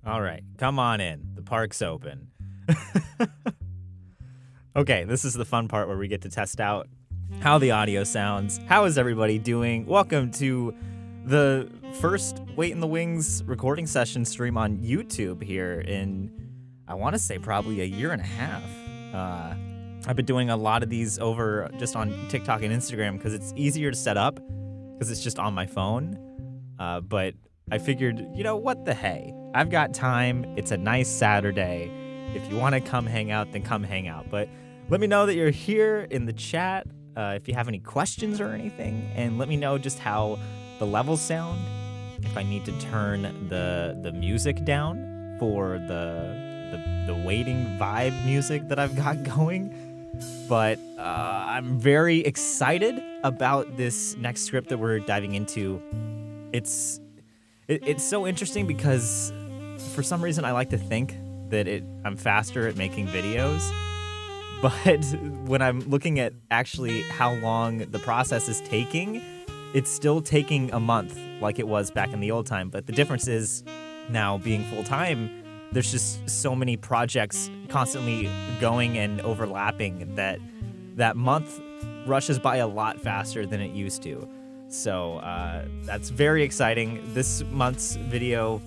All right, come on in. The park's open. Okay, this is the fun part where we get to test out how the audio sounds. How is everybody doing? Welcome to the first Wait in the Wings recording session stream on YouTube here in, I want to say, probably a year and a half. I've been doing a lot of these over just on TikTok and Instagram because it's easier to set up because it's just on my phone. But I figured, what the hey? I've got time. It's a nice Saturday. If you want to come hang out, then come hang out. But let me know that you're here in the chat if you have any questions or anything. And let me know just how the levels sound. If I need to turn the music down for the waiting vibe music that I've got going. But I'm very excited about this next script that we're diving into. It's so interesting because for some reason I like to think that I'm faster at making videos. But when I'm looking at actually how long the process is taking, it's still taking a month like it was back in the old time. But the difference is now being full-time, there's just so many projects constantly going and overlapping that month rushes by a lot faster than it used to. So that's very exciting. This month's video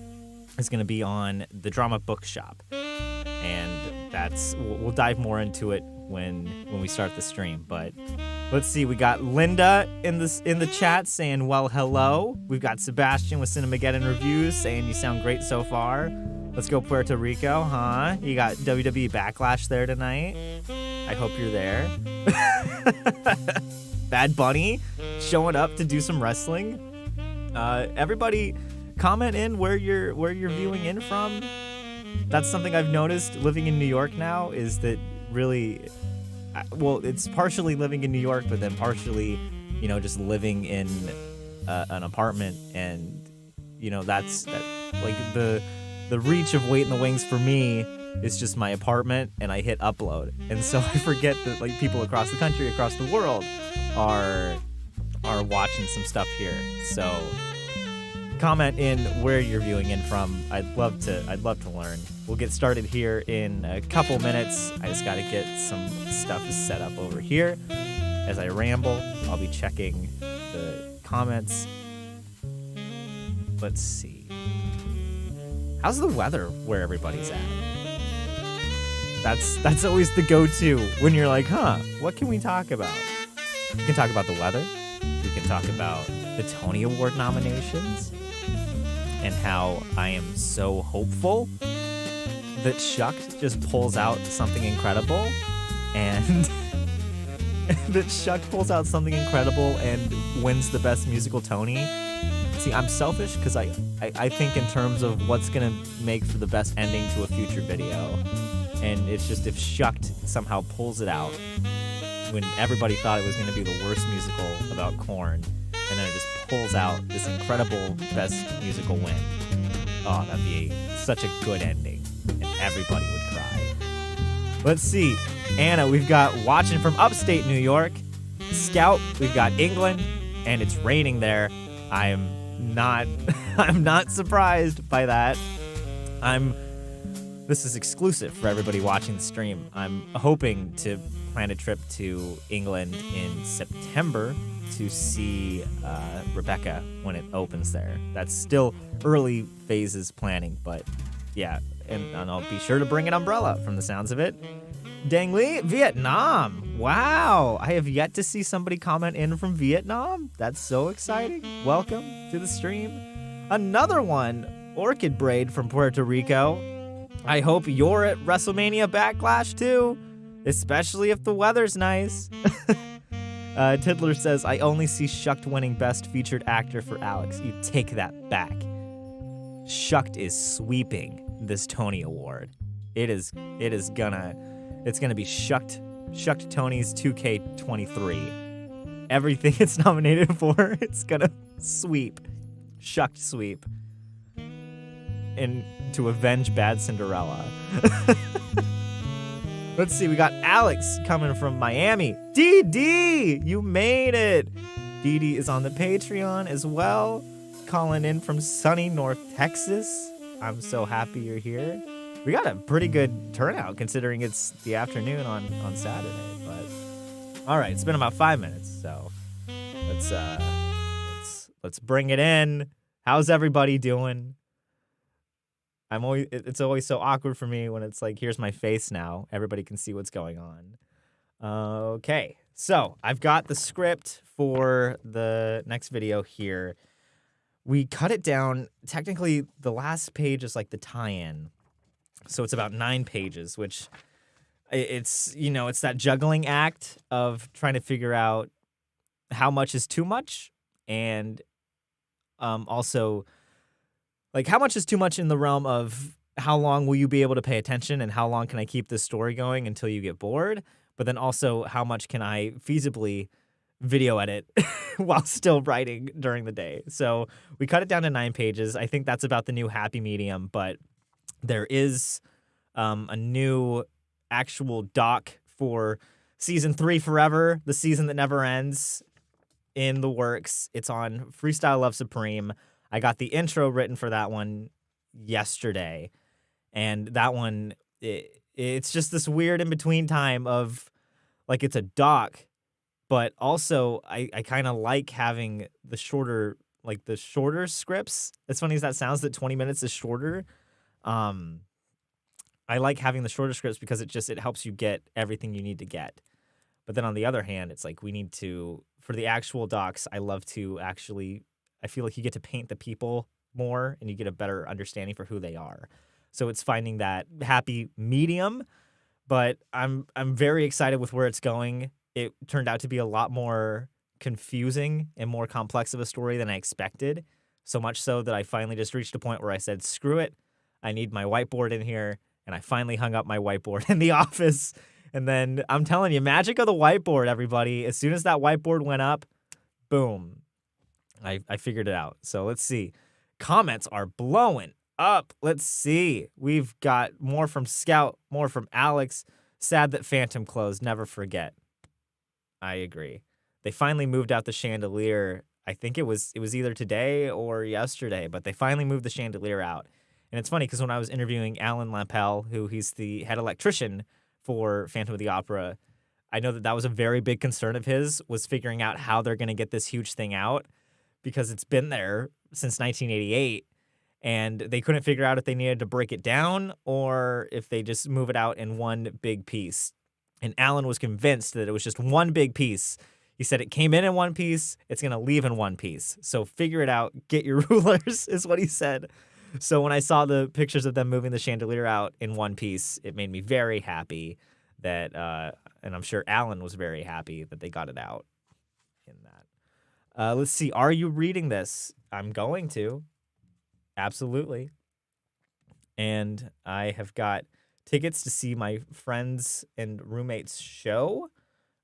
is going to be on the Drama Bookshop. And we'll dive more into it when we start the stream. But let's see, we got Linda in the chat saying, well, hello. We've got Sebastian with Cinemageddon Reviews saying you sound great so far. Let's go Puerto Rico, huh? You got WWE Backlash there tonight. I hope you're there. Bad Bunny showing up to do some wrestling. Everybody comment in where you're viewing in from. That's something I've noticed living in New York now is that really, well, it's partially living in New York, but then partially, just living in an apartment. And, that's like the reach of Wait in the Wings for me is just my apartment and I hit upload. And so I forget that like people across the country, across the world are watching some stuff here. So comment in where you're viewing in from. I'd love to learn. We'll get started here in a couple minutes. I just got to get some stuff set up over here. As I ramble, I'll be checking the comments. Let's see. How's the weather where everybody's at? That's always the go-to when you're like, what can we talk about? We can talk about the weather. We can talk about the Tony Award nominations and how I am so hopeful that Shucked just pulls out something incredible and wins the Best Musical Tony. See, I'm selfish because I think in terms of what's going to make for the best ending to a future video. And it's just if Shucked somehow pulls it out when everybody thought it was going to be the worst musical about corn, and then it just pulls out this incredible Best Musical win. Oh, that'd be such a good ending, and everybody would cry. Let's see. Anna, we've got watching from upstate New York. Scout, we've got England, and it's raining there. I'm not surprised by that. This is exclusive for everybody watching the stream. I'm hoping to plan a trip to England in September to see Rebecca when it opens there. That's still early phases planning, but yeah, and I'll be sure to bring an umbrella from the sounds of it. Dang Li, Vietnam. Wow, I have yet to see somebody comment in from Vietnam. That's so exciting. Welcome to the stream. Another one, Orchid Braid from Puerto Rico. I hope you're at WrestleMania Backlash too, especially if the weather's nice. Tiddler says, I only see Shucked winning Best Featured Actor for Alex. You take that back. Shucked is sweeping this Tony Award. It's gonna be Shucked Tony's 2K23. Everything it's nominated for, it's gonna sweep. Shucked sweep. And to avenge Bad Cinderella. Let's see, we got Alex coming from Miami. DD, you made it. DD is on the Patreon as well, calling in from sunny North Texas. I'm so happy you're here. We got a pretty good turnout considering it's the afternoon on Saturday. But all right, it's been about 5 minutes, so let's bring it in. How's everybody doing? It's always so awkward for me when it's like, here's my face now. Everybody can see what's going on. Okay, so I've got the script for the next video here. We cut it down. Technically, the last page is like the tie-in. So it's about 9 pages, which it's that juggling act of trying to figure out how much is too much, and also like how much is too much in the realm of how long will you be able to pay attention and how long can I keep this story going until you get bored, but then also how much can I feasibly video edit while still writing during the day. So we cut it down to 9 pages. I think that's about the new happy medium, but there is a new actual doc for season 3 Forever, the season that never ends, in the works. It's on Freestyle Love Supreme. I got the intro written for that one yesterday, and that one, it's just this weird in-between time of, like, it's a doc, but also I kind of like having the shorter scripts. As funny as that sounds, that 20 minutes is shorter. I like having the shorter scripts because it helps you get everything you need to get. But then on the other hand, it's like we need to, for the actual docs, I feel like you get to paint the people more and you get a better understanding for who they are. So it's finding that happy medium, but I'm very excited with where it's going. It turned out to be a lot more confusing and more complex of a story than I expected. So much so that I finally just reached a point where I said, screw it. I need my whiteboard in here. And I finally hung up my whiteboard in the office. And then I'm telling you, magic of the whiteboard, everybody. As soon as that whiteboard went up, boom, I figured it out. So let's see. Comments are blowing up. Let's see. We've got more from Scout, more from Alex. Sad that Phantom closed. Never forget. I agree. They finally moved out the chandelier. I think it was either today or yesterday, but they finally moved the chandelier out. And it's funny because when I was interviewing Alan Lampel, he's the head electrician for Phantom of the Opera, I know that was a very big concern of his, was figuring out how they're going to get this huge thing out, because it's been there since 1988, and they couldn't figure out if they needed to break it down or if they just move it out in one big piece. And Alan was convinced that it was just one big piece. He said it came in one piece, it's going to leave in one piece. So figure it out, get your rulers, is what he said. So when I saw the pictures of them moving the chandelier out in one piece, it made me very happy that, and I'm sure Alan was very happy that they got it out in that. Let's see. Are you reading this? I'm going to. Absolutely. And I have got tickets to see my friends and roommates show.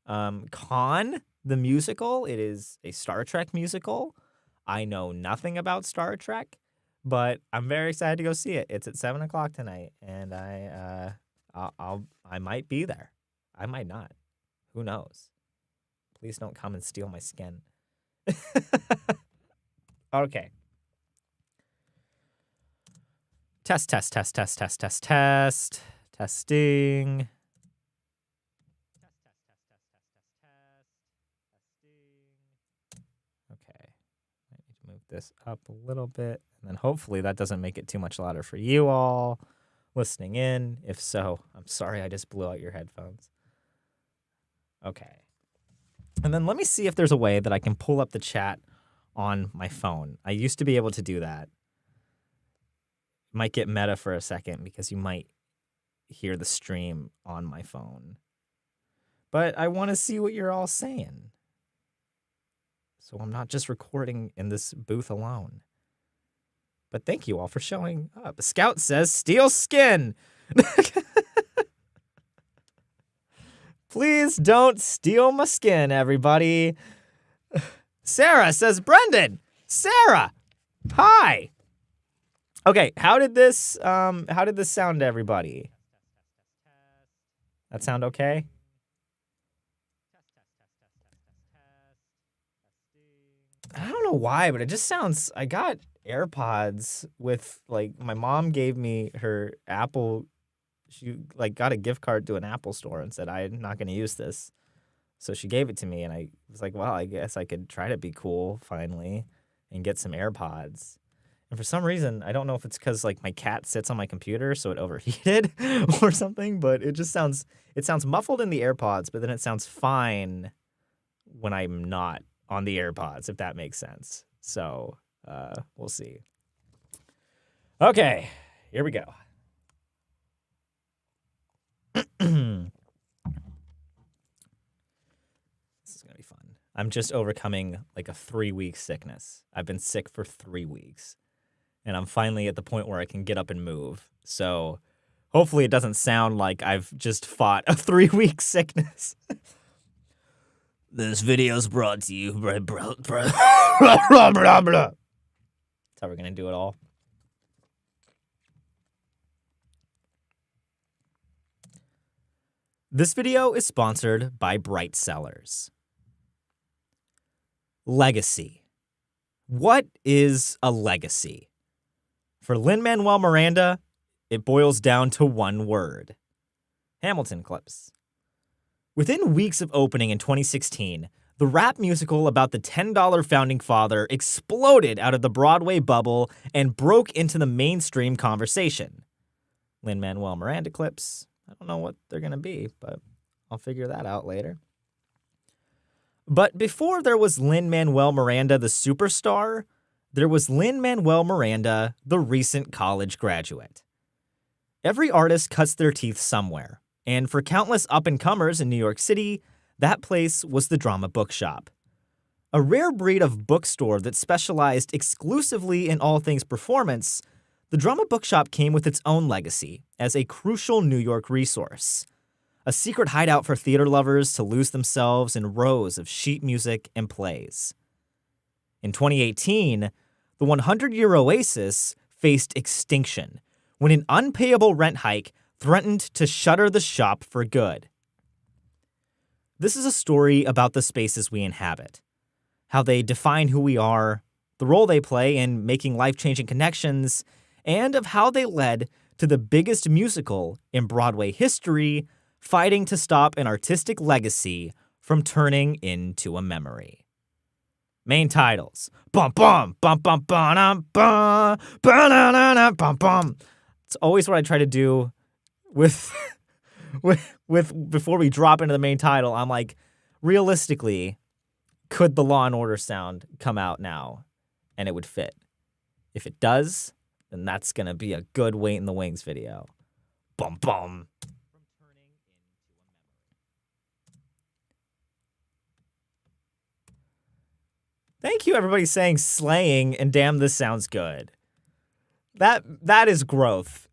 Con, the musical. It is a Star Trek musical. I know nothing about Star Trek, but I'm very excited to go see it. It's at 7:00 tonight, and I might be there. I might not. Who knows? Please don't come and steal my skin. Okay. Test. Testing. Okay. I need to move this up a little bit, and then hopefully that doesn't make it too much louder for you all listening in. If so, I'm sorry I just blew out your headphones. Okay. And then let me see if there's a way that I can pull up the chat on my phone. I used to be able to do that. Might get meta for a second because you might hear the stream on my phone. But I want to see what you're all saying. So I'm not just recording in this booth alone. But thank you all for showing up. Scout says, steal skin. Please don't steal my skin, everybody. Sarah says, Brendan. Sarah. Hi. Okay, how did this sound to everybody? That sound okay? I don't know why, but it just sounds, I got AirPods with like my mom gave me her Apple. She like got a gift card to an Apple store and said I'm not going to use this. So she gave it to me and I was like, well, I guess I could try to be cool finally and get some AirPods. And for some reason, I don't know if it's because like my cat sits on my computer, so it overheated or something, but it sounds muffled in the AirPods, but then it sounds fine when I'm not on the AirPods, if that makes sense. So we'll see. Okay, here we go. This is going to be fun. I'm just overcoming like a 3-week sickness. I've been sick for 3 weeks. And I'm finally at the point where I can get up and move. So hopefully it doesn't sound like I've just fought a 3-week sickness. This video's brought to you by blah, blah, blah, blah, blah. That's how we're going to do it all. This video is sponsored by Bright Sellers. Legacy. What is a legacy? For Lin-Manuel Miranda, it boils down to one word. Hamilton clips. Within weeks of opening in 2016, the rap musical about the $10 founding father exploded out of the Broadway bubble and broke into the mainstream conversation. Lin-Manuel Miranda clips. I don't know what they're going to be, but I'll figure that out later. But before there was Lin-Manuel Miranda, the superstar, there was Lin-Manuel Miranda, the recent college graduate. Every artist cuts their teeth somewhere, and for countless up-and-comers in New York City, that place was the Drama Bookshop. A rare breed of bookstore that specialized exclusively in all things performance, the Drama Bookshop came with its own legacy as a crucial New York resource. A secret hideout for theater lovers to lose themselves in rows of sheet music and plays. In 2018, the 100-year oasis faced extinction when an unpayable rent hike threatened to shutter the shop for good. This is a story about the spaces we inhabit, how they define who we are, the role they play in making life-changing connections, and of how they led to the biggest musical in Broadway history fighting to stop an artistic legacy from turning into a memory. Main titles. Bum bum bum bum bum bum bum bum bum. It's always what I try to do with before we drop into the main title. I'm like, realistically, could the Law and Order sound come out now and it would fit? If it does, then that's gonna be a good Wait in the Wings video. Bum bum. Thank you, everybody saying slaying and damn, this sounds good. That is growth.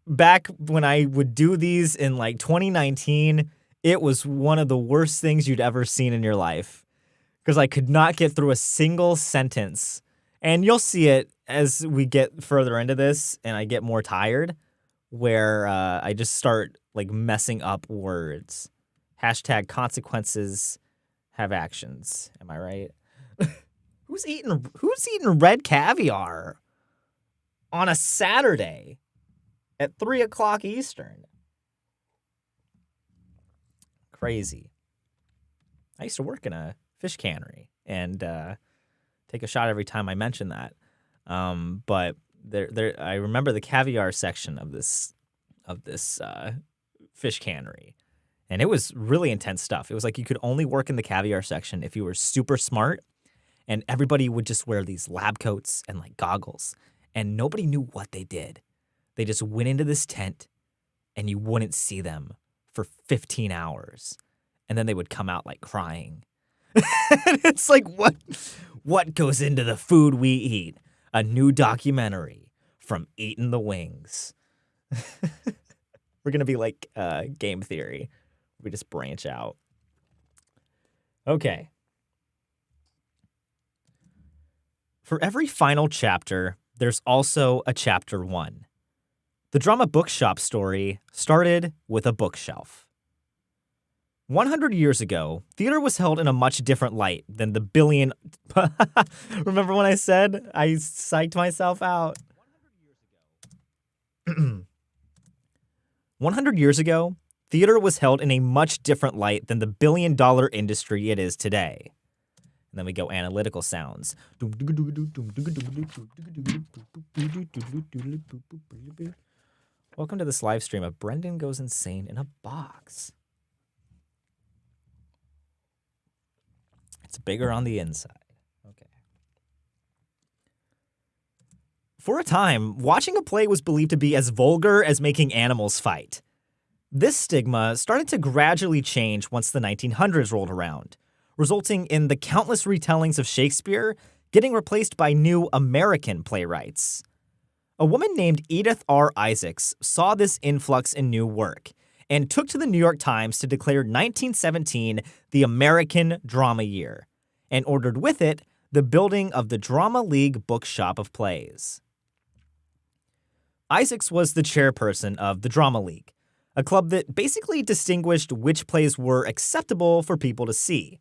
Back when I would do these in like 2019, it was one of the worst things you'd ever seen in your life because I could not get through a single sentence. And you'll see it as we get further into this and I get more tired, where I just start like messing up words. Hashtag consequences have actions. Am I right? Who's eating red caviar on a Saturday at 3:00 Eastern? Crazy. I used to work in a fish cannery and take a shot every time I mention that. But I remember the caviar section of this fish cannery, and it was really intense stuff. It was like you could only work in the caviar section if you were super smart. And everybody would just wear these lab coats and like goggles. And nobody knew what they did. They just went into this tent and you wouldn't see them for 15 hours. And then they would come out like crying. And it's like, what goes into the food we eat? A new documentary from Eating the Wings. We're going to be like game theory. We just branch out. Okay. For every final chapter, there's also a chapter 1. The Drama Bookshop story started with a bookshelf. 100 years ago, theater was held in a much different light than the billion. Remember when I said I psyched myself out? 100 years ago, theater was held in a much different light than the billion-dollar industry it is today. And then we go analytical sounds. Welcome to this live stream of Brendan Goes Insane in a Box. It's bigger on the inside. Okay. For a time, watching a play was believed to be as vulgar as making animals fight. This stigma started to gradually change once the 1900s rolled around, resulting in the countless retellings of Shakespeare getting replaced by new American playwrights. A woman named Edith R. Isaacs saw this influx in new work and took to the New York Times to declare 1917 the American Drama Year, and ordered with it the building of the Drama League Bookshop of Plays. Isaacs was the chairperson of the Drama League, a club that basically distinguished which plays were acceptable for people to see.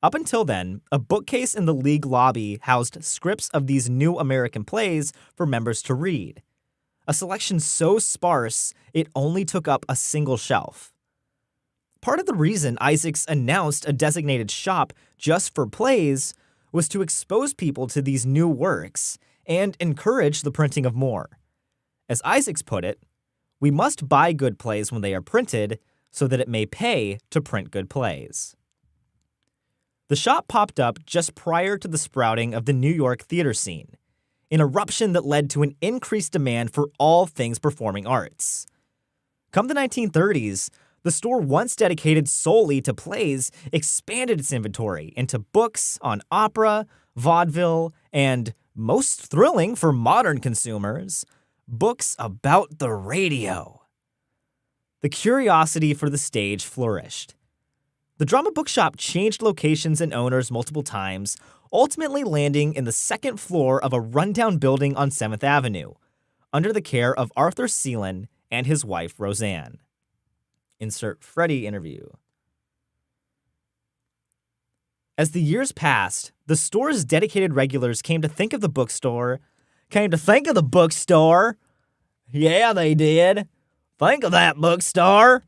Up until then, a bookcase in the league lobby housed scripts of these new American plays for members to read. A selection so sparse, it only took up a single shelf. Part of the reason Isaacs announced a designated shop just for plays was to expose people to these new works and encourage the printing of more. As Isaacs put it, we must buy good plays when they are printed so that it may pay to print good plays. The shop popped up just prior to the sprouting of the New York theater scene, an eruption that led to an increased demand for all things performing arts. Come the 1930s, the store once dedicated solely to plays expanded its inventory into books on opera, vaudeville, and, most thrilling for modern consumers, books about the radio. The curiosity for the stage flourished. The Drama Bookshop changed locations and owners multiple times, ultimately landing in the second floor of a rundown building on 7th Avenue, under the care of Arthur Seelan and his wife, Roseanne. Insert Freddie interview. As the years passed, the store's dedicated regulars came to think of the bookstore. Yeah, they did. Think of that bookstore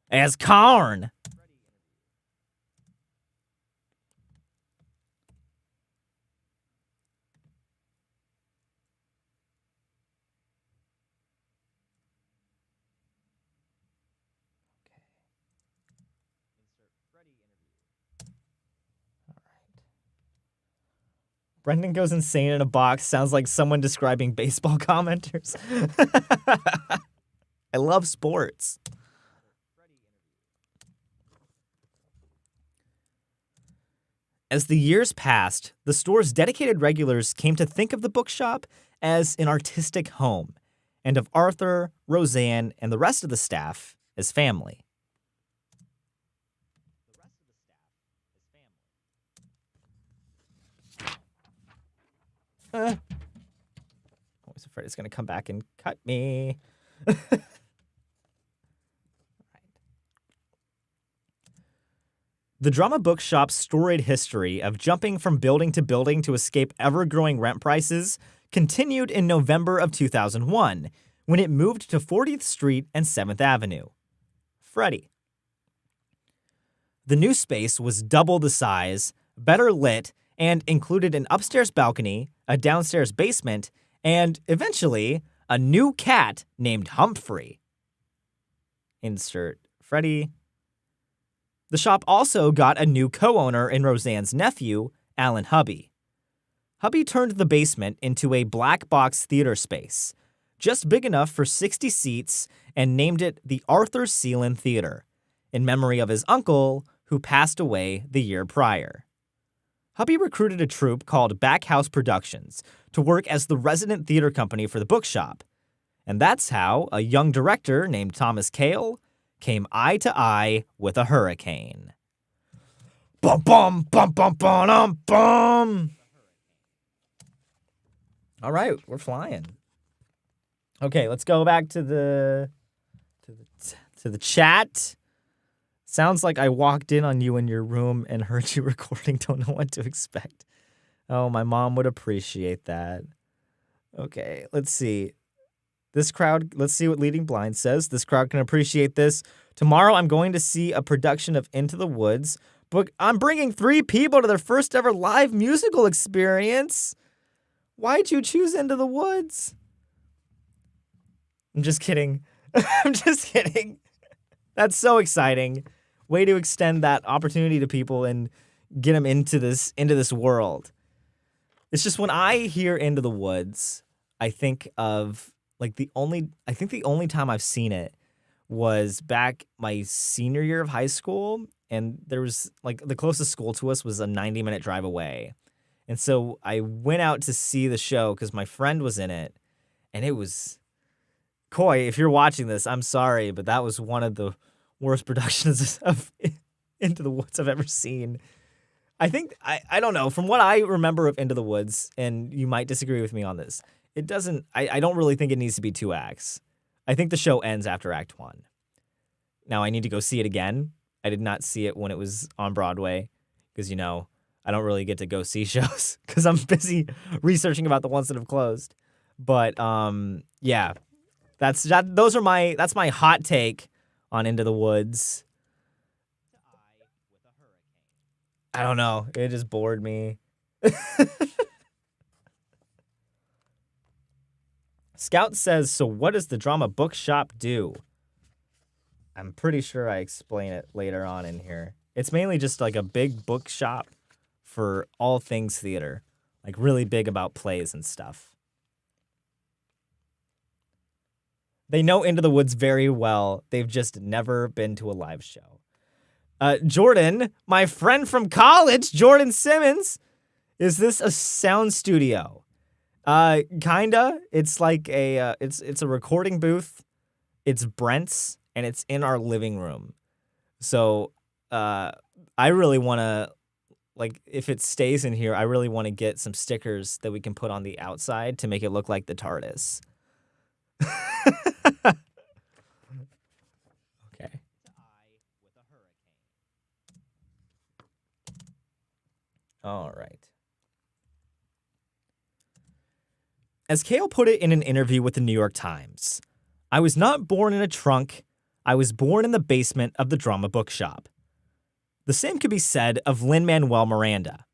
as corn. Brendan Goes Insane in a Box sounds like someone describing baseball commenters. I love sports. As the years passed, the store's dedicated regulars came to think of the bookshop as an artistic home, and of Arthur, Roseanne, and the rest of the staff as family. I was afraid it's going to come back and cut me. The Drama Bookshop's storied history of jumping from building to building to escape ever-growing rent prices continued in November of 2001, when it moved to 40th Street and 7th Avenue. Freddie. The new space was double the size, better lit, and included an upstairs balcony, a downstairs basement, and, eventually, a new cat named Humphrey. Insert Freddie. The shop also got a new co-owner in Roseanne's nephew, Alan Hubby. Hubby turned the basement into a black box theater space, just big enough for 60 seats, and named it the Arthur Seelan Theater, in memory of his uncle, who passed away the year prior. Hubby recruited a troupe called Backhouse Productions to work as the resident theater company for the bookshop, and that's how a young director named Thomas Cale came eye to eye with a hurricane. Bum bum bum bum bum bum. All right, we're flying. Okay, let's go back to the chat. Sounds like I walked in on you in your room and heard you recording. Don't know what to expect. Oh, my mom would appreciate that. Okay, let's see. This crowd, let's see what Leading Blind says. This crowd can appreciate this. Tomorrow I'm going to see a production of Into the Woods, but I'm bringing 3 people to their first ever live musical experience. Why'd you choose Into the Woods? I'm just kidding. I'm just kidding. That's so exciting. Way to extend that opportunity to people and get them into this world. It's just when I hear Into the Woods, I think of the only time I've seen it was back my senior year of high school, and there was the closest school to us was a 90-minute drive away. And so I went out to see the show because my friend was in it, and it was Coy, if you're watching this, I'm sorry, but that was one of the worst productions of Into the Woods I've ever seen. I think, I don't know, from what I remember of Into the Woods, and you might disagree with me on this, I don't really think it needs to be 2 acts. I think the show ends after Act 1. Now, I need to go see it again. I did not see it when it was on Broadway because, I don't really get to go see shows because I'm busy researching about the ones that have closed. But, yeah, that's my hot take on Into the Woods. I don't know. It just bored me. Scout says, so what does the Drama Bookshop do? I'm pretty sure I explain it later on in here. It's mainly just a big bookshop for all things theater. Really big about plays and stuff. They know Into the Woods very well. They've just never been to a live show. Jordan, my friend from college, Jordan Simmons, is this a sound studio? Kinda. It's it's a recording booth. It's Brent's, and it's in our living room. So, I really want to, if it stays in here, I really want to get some stickers that we can put on the outside to make it look like the TARDIS. Okay. All right. As Kale put it in an interview with the New York Times, I was not born in a trunk. I was born in the basement of the Drama Bookshop. The same could be said of Lin-Manuel Miranda.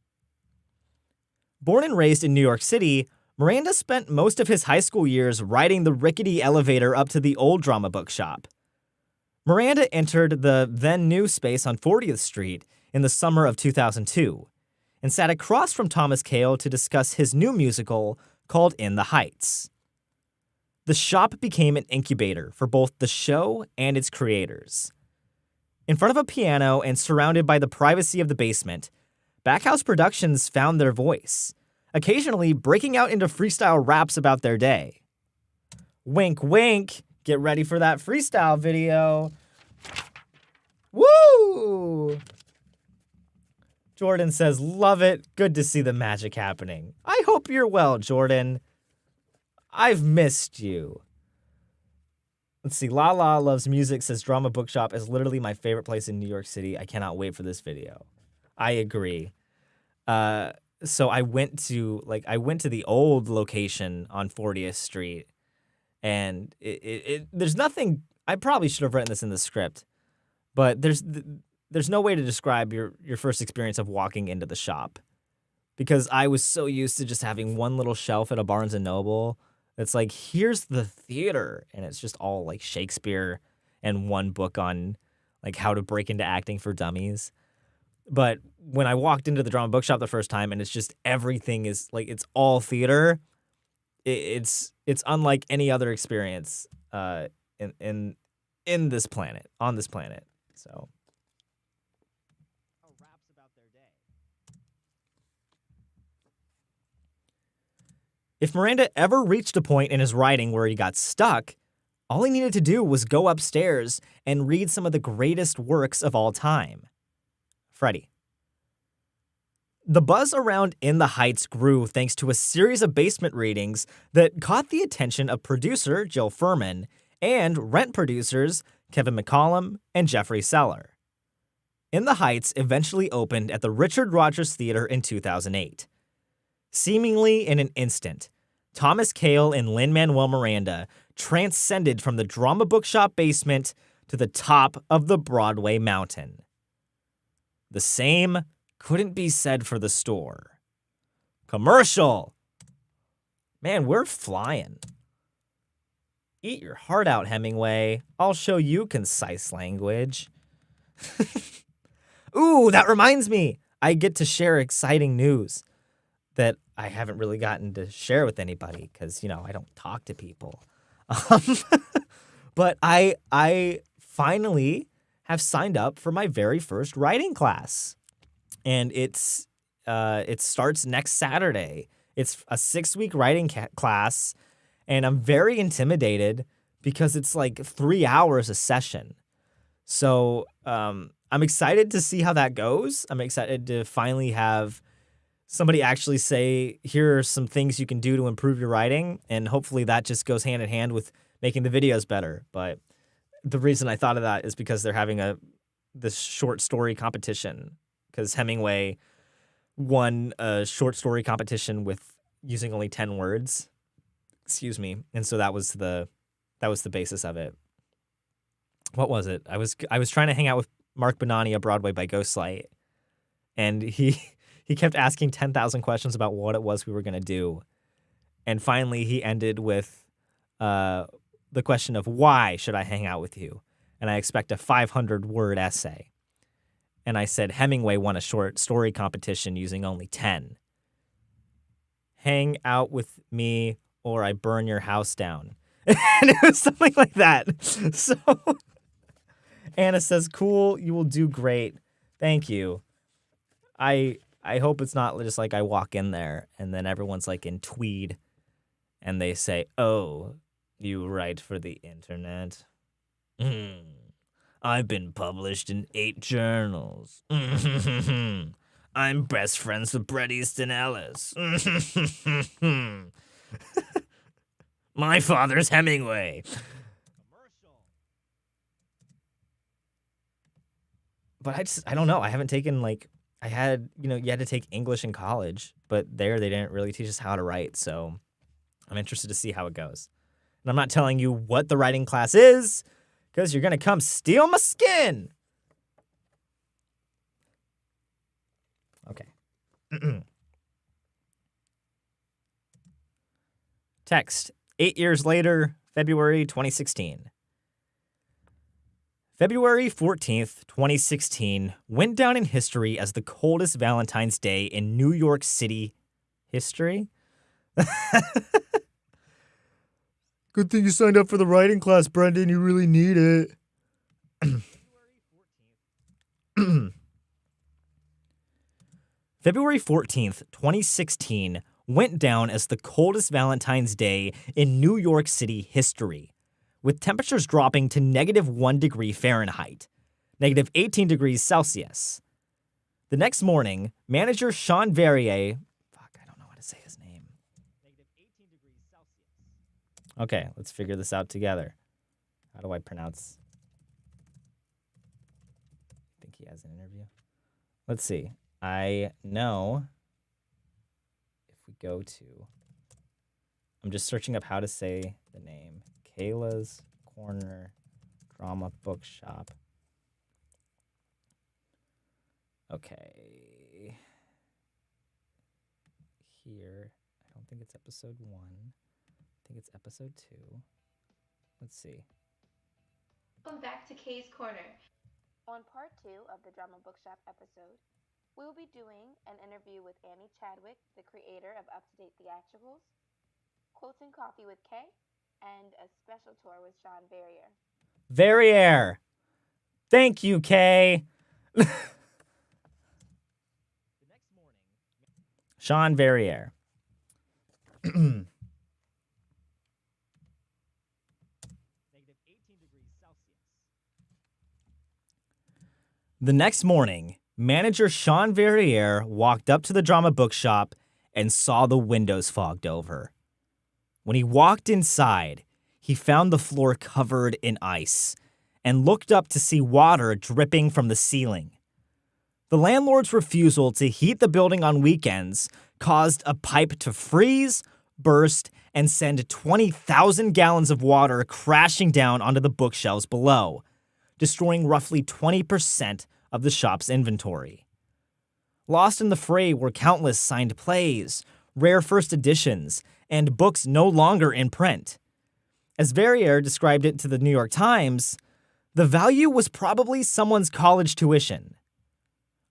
Born and raised in New York City, Miranda spent most of his high school years riding the rickety elevator up to the old Drama Bookshop. Miranda entered the then-new space on 40th Street in the summer of 2002 and sat across from Thomas Kale to discuss his new musical called In the Heights. The shop became an incubator for both the show and its creators. In front of a piano and surrounded by the privacy of the basement, Backhouse Productions found their voice, occasionally breaking out into freestyle raps about their day. Wink, wink, get ready for that freestyle video. Woo! Jordan says, love it. Good to see the magic happening. I hope you're well, Jordan. I've missed you. Let's see. Lala Loves Music says Drama Bookshop is literally my favorite place in New York City. I cannot wait for this video. I agree. So I went to the old location on 40th Street, and there's nothing. I probably should have written this in the script, but there's no way to describe your first experience of walking into the shop, because I was so used to just having one little shelf at a Barnes and Noble that's here's the theater, and it's just all Shakespeare and one book on how to break into acting for dummies. But when I walked into the Drama Bookshop the first time, and it's just everything is it's all theater, it's unlike any other experience in this planet, on this planet. So. Raps about their day. If Miranda ever reached a point in his writing where he got stuck, all he needed to do was go upstairs and read some of the greatest works of all time. Freddie. The buzz around In the Heights grew thanks to a series of basement readings that caught the attention of producer Jill Furman and Rent producers Kevin McCollum and Jeffrey Seller. In the Heights eventually opened at the Richard Rogers Theater in 2008. Seemingly in an instant, Thomas Kail and Lin-Manuel Miranda transcended from the Drama Bookshop basement to the top of the Broadway mountain. The same couldn't be said for the store. Commercial! Man, we're flying. Eat your heart out, Hemingway. I'll show you concise language. Ooh, that reminds me. I get to share exciting news that I haven't really gotten to share with anybody because, I don't talk to people. But I finally have signed up for my very first writing class. And it starts next Saturday. It's a 6-week writing class, and I'm very intimidated because it's like 3 hours a session. So I'm excited to see how that goes. I'm excited to finally have somebody actually say, here are some things you can do to improve your writing, and hopefully that just goes hand in hand with making the videos better. But the reason I thought of that is because they're having this short story competition, because Hemingway won a short story competition with using only 10 words. Excuse me. And so that was the basis of it. What was it? I was trying to hang out with Mark Bonanni of Broadway by Ghostlight, and he kept asking 10,000 questions about what it was we were going to do. And finally he ended with the question of, why should I hang out with you? And I expect a 500-word essay. And I said, Hemingway won a short story competition using only 10. Hang out with me or I burn your house down. And it was something like that. So Anna says, cool, you will do great. Thank you. I hope it's not just like I walk in there and then everyone's like in tweed and they say, oh, you write for the internet? I've been published in 8 journals. I'm best friends with Bret Easton Ellis. My father's Hemingway. But I don't know. I haven't taken you had to take English in college, but there they didn't really teach us how to write. So I'm interested to see how it goes. And I'm not telling you what the writing class is, because you're going to come steal my skin. Okay. Text. 8 years later, February 2016. February 14th, 2016 went down in history as the coldest Valentine's Day in New York City history. Good thing you signed up for the writing class, Brendan. You really need it. February 14th, 2016 went down as the coldest Valentine's Day in New York City history, with temperatures dropping to -1 degree Fahrenheit, -18 degrees Celsius. The next morning, manager Sean Verrier, I don't know how to say his name. -18 degrees Celsius. Okay, let's figure this out together. How do I pronounce? I think he has an interview. Let's see. I know if we go to, I'm just searching up how to say the name. Kayla's Corner Drama Bookshop. Okay. Here, I don't think it's episode 1. I think it's episode 2. Let's see. Welcome back to Kay's Corner. On part 2 of the Drama Bookshop episode, we will be doing an interview with Annie Chadwick, the creator of Up-to-Date Theatricals, Quotes and Coffee with Kay, and a special tour with Sean Verrier. Verrier! Thank you, Kay! The next morning, Sean Verrier. -18 degrees Celsius. The next morning, manager Sean Verrier walked up to the Drama Bookshop and saw the windows fogged over. When he walked inside, he found the floor covered in ice and looked up to see water dripping from the ceiling. The landlord's refusal to heat the building on weekends caused a pipe to freeze, burst, and send 20,000 gallons of water crashing down onto the bookshelves below, destroying roughly 20% of the shop's inventory. Lost in the fray were countless signed plays, rare first editions, and books no longer in print. As Verrier described it to the New York Times, the value was probably someone's college tuition.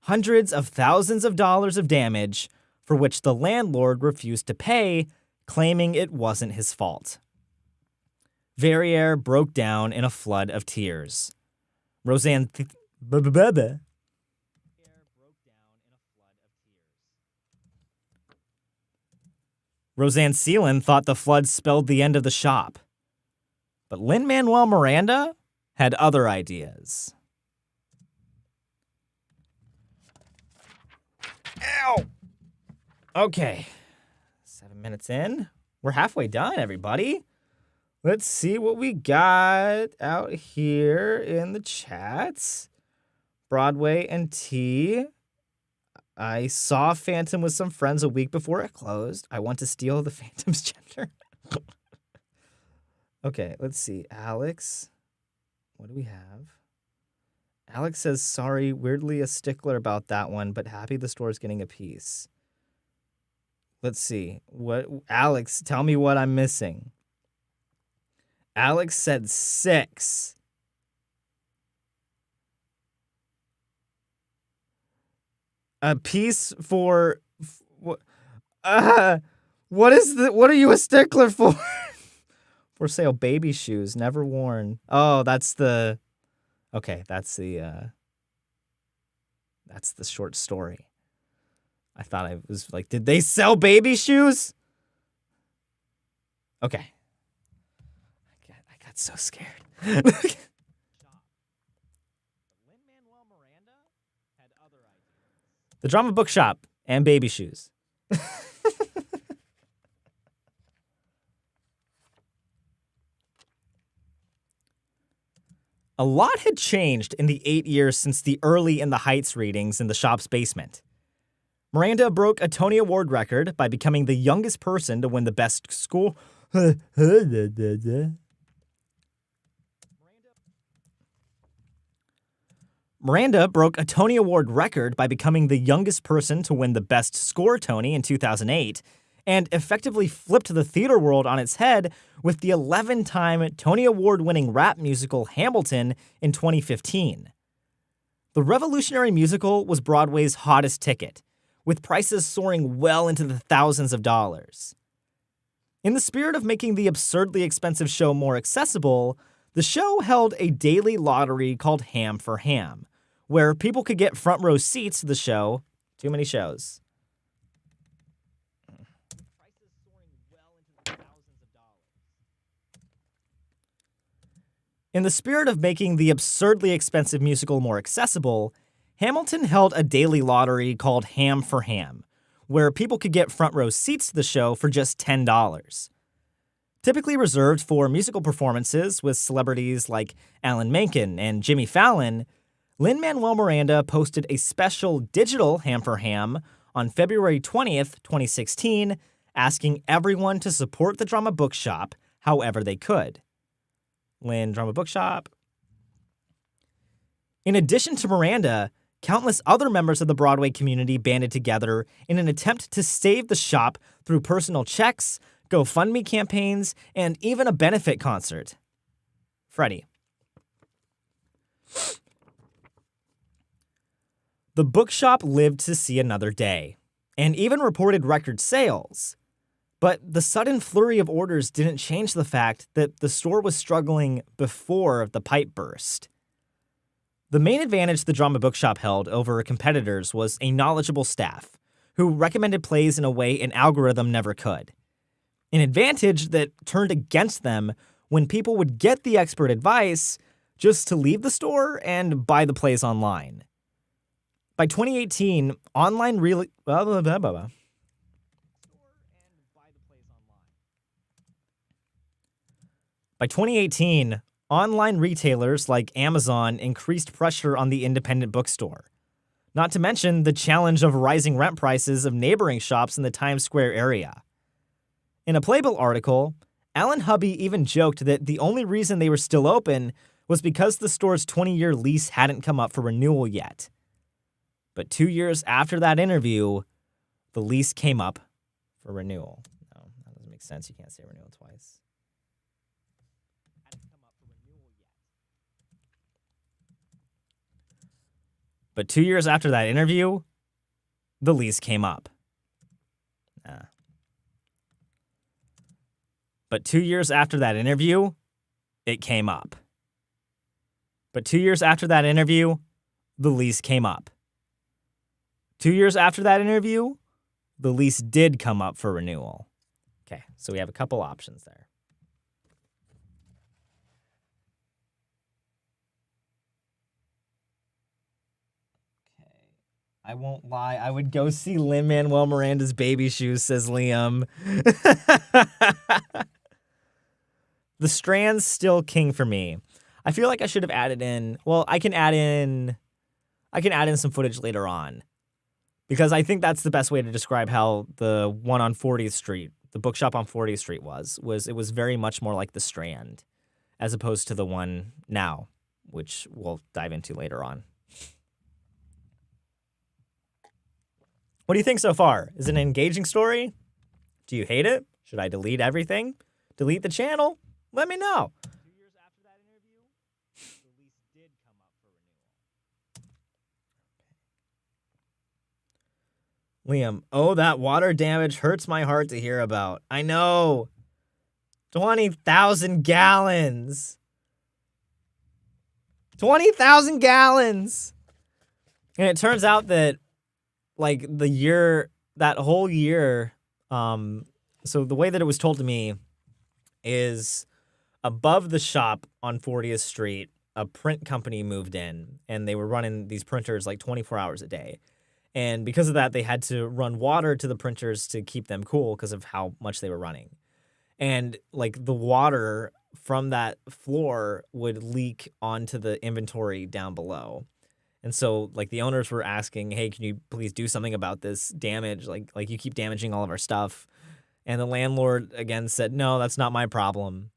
Hundreds of thousands of dollars of damage for which the landlord refused to pay, claiming it wasn't his fault. Verrier broke down in a flood of tears. Roseanne Seelan thought the flood spelled the end of the shop. But Lin-Manuel Miranda had other ideas. Ow! Okay, 7 minutes in. We're halfway done, everybody. Let's see what we got out here in the chats. Broadway and T. I saw Phantom with some friends a week before it closed. I want to steal the Phantom's gender. Okay, let's see. Alex. What do we have? Alex says, sorry, weirdly a stickler about that one, but happy the store's getting a piece. Let's see. What, Alex, tell me what I'm missing. Alex said 6. A piece for what are you a stickler for? For sale, baby shoes, never worn. Oh, that's the short story. I thought I was like, did they sell baby shoes? Okay. I got so scared. The Drama Bookshop and baby shoes. A lot had changed in the 8 years since the early In the Heights readings in the shop's basement. Miranda broke a Tony Award record by becoming the youngest person to win the best school. Miranda broke a Tony Award record by becoming the youngest person to win the Best Score Tony in 2008, and effectively flipped the theater world on its head with the 11-time Tony Award-winning rap musical Hamilton in 2015. The revolutionary musical was Broadway's hottest ticket, with prices soaring well into the thousands of dollars. In the spirit of making the absurdly expensive show more accessible, the show held a daily lottery called Ham for Ham, where people could get front row seats to the show. Too many shows. In the spirit of making the absurdly expensive musical more accessible, Hamilton held a daily lottery called Ham for Ham, where people could get front row seats to the show for just $10. Typically reserved for musical performances with celebrities like Alan Menken and Jimmy Fallon, Lin-Manuel Miranda posted a special digital Ham for Ham on February 20th, 2016, asking everyone to support the Drama Bookshop however they could. Lin Drama Bookshop. In addition to Miranda, countless other members of the Broadway community banded together in an attempt to save the shop through personal checks, GoFundMe campaigns, and even a benefit concert. Freddie. The bookshop lived to see another day, and even reported record sales. But the sudden flurry of orders didn't change the fact that the store was struggling before the pipe burst. The main advantage the Drama Bookshop held over competitors was a knowledgeable staff, who recommended plays in a way an algorithm never could. An advantage that turned against them when people would get the expert advice just to leave the store and buy the plays online. By 2018, online By 2018, online retailers like Amazon increased pressure on the independent bookstore. Not to mention the challenge of rising rent prices of neighboring shops in the Times Square area. In a Playbill article, Alan Hubby even joked that the only reason they were still open was because the store's 20-year lease hadn't come up for renewal yet. But 2 years after that interview, the lease came up for renewal. No, that doesn't make sense. You can't say renewal twice. But 2 years after that interview, the lease came up. But 2 years after that interview, it came up. But 2 years after that interview, the lease came up. 2 years after that interview, the lease did come up for renewal. Okay, so we have a couple options there. I won't lie. I would go see Lin-Manuel Miranda's Baby Shoes, says Liam. The Strand's still king for me. I feel like I should have added in. Well, I can add in some footage later on, because I think that's the best way to describe how the one on 40th Street, the bookshop on 40th Street was it was very much more like the Strand, as opposed to the one now, which we'll dive into later on. What do you think so far? Is it an engaging story? Do you hate it? Should I delete everything? Delete the channel? Let me know. 2 years after that interview, the lease did come up for renewal. Liam, oh, that water damage hurts my heart to hear about. I know. 20,000 gallons. 20,000 gallons. And it turns out that, like, that whole year, so the way that it was told to me is above the shop on 40th Street, a print company moved in, and they were running these printers like 24 hours a day. And because of that, they had to run water to the printers to keep them cool because of how much they were running. And like the water from that floor would leak onto the inventory down below. And so like the owners were asking, hey, can you please do something about this damage? Like you keep damaging all of our stuff. And the landlord again said, no, that's not my problem.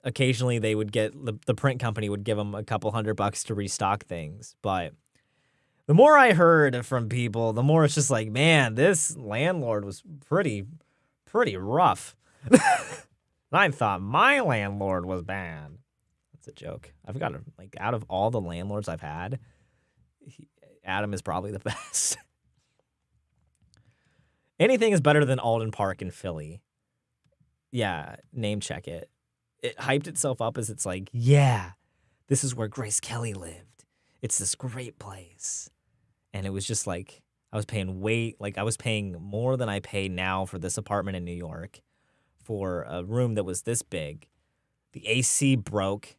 Occasionally they would get, the print company would give them a couple $100 to restock things. But the more I heard from people, the more it's just like, man, this landlord was pretty rough. And I thought my landlord was bad. That's a joke. I've got, like, out of all the landlords I've had, Adam is probably the best. Anything is better than Alden Park in Philly. Yeah, name check it. It hyped itself up as it's like, yeah, this is where Grace Kelly lived. It's this great place. And it was just like, I was paying more than I pay now for this apartment in New York for a room that was this big. The AC broke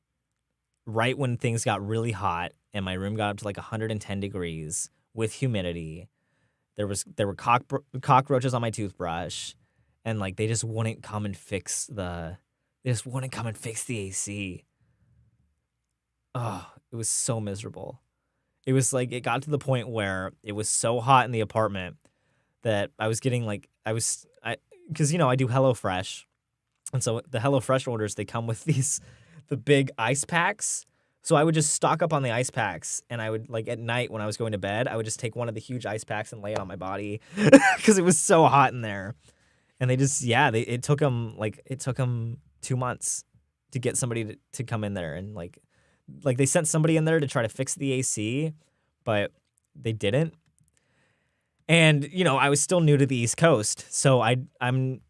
right when things got really hot, and my room got up to like 110 degrees with humidity. There were cockroaches on my toothbrush, and like they just wouldn't come and fix the AC. Oh, it was so miserable. It was like it got to the point where it was so hot in the apartment that I was getting because I do HelloFresh, and so the HelloFresh orders, they come with the big ice packs. So I would just stock up on the ice packs, and I would, like, at night when I was going to bed, I would just take one of the huge ice packs and lay it on my body because it was so hot in there. And it took them 2 months to get somebody to come in there, and like they sent somebody in there to try to fix the AC, but they didn't. And I was still new to the East Coast, so I'm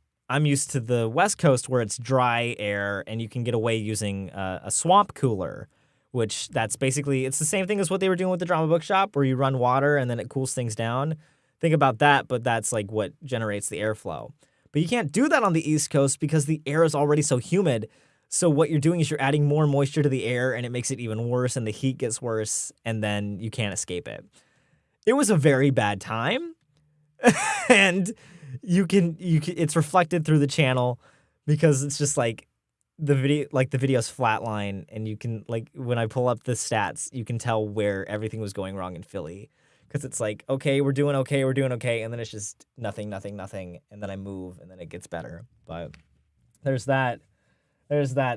used to the West Coast where it's dry air and you can get away using a swamp cooler. Which that's basically, it's the same thing as what they were doing with the Drama Bookshop, where you run water and then it cools things down. Think about that, but that's like what generates the airflow. But you can't do that on the East Coast because the air is already so humid. So what you're doing is you're adding more moisture to the air, and it makes it even worse, and the heat gets worse, and then you can't escape it. It was a very bad time, and you can it's reflected through the channel because it's just like, the video's flatline, and you can, like, when I pull up the stats, you can tell where everything was going wrong in Philly. Because it's like, okay, we're doing okay, and then it's just nothing, and then I move, and then it gets better. But there's that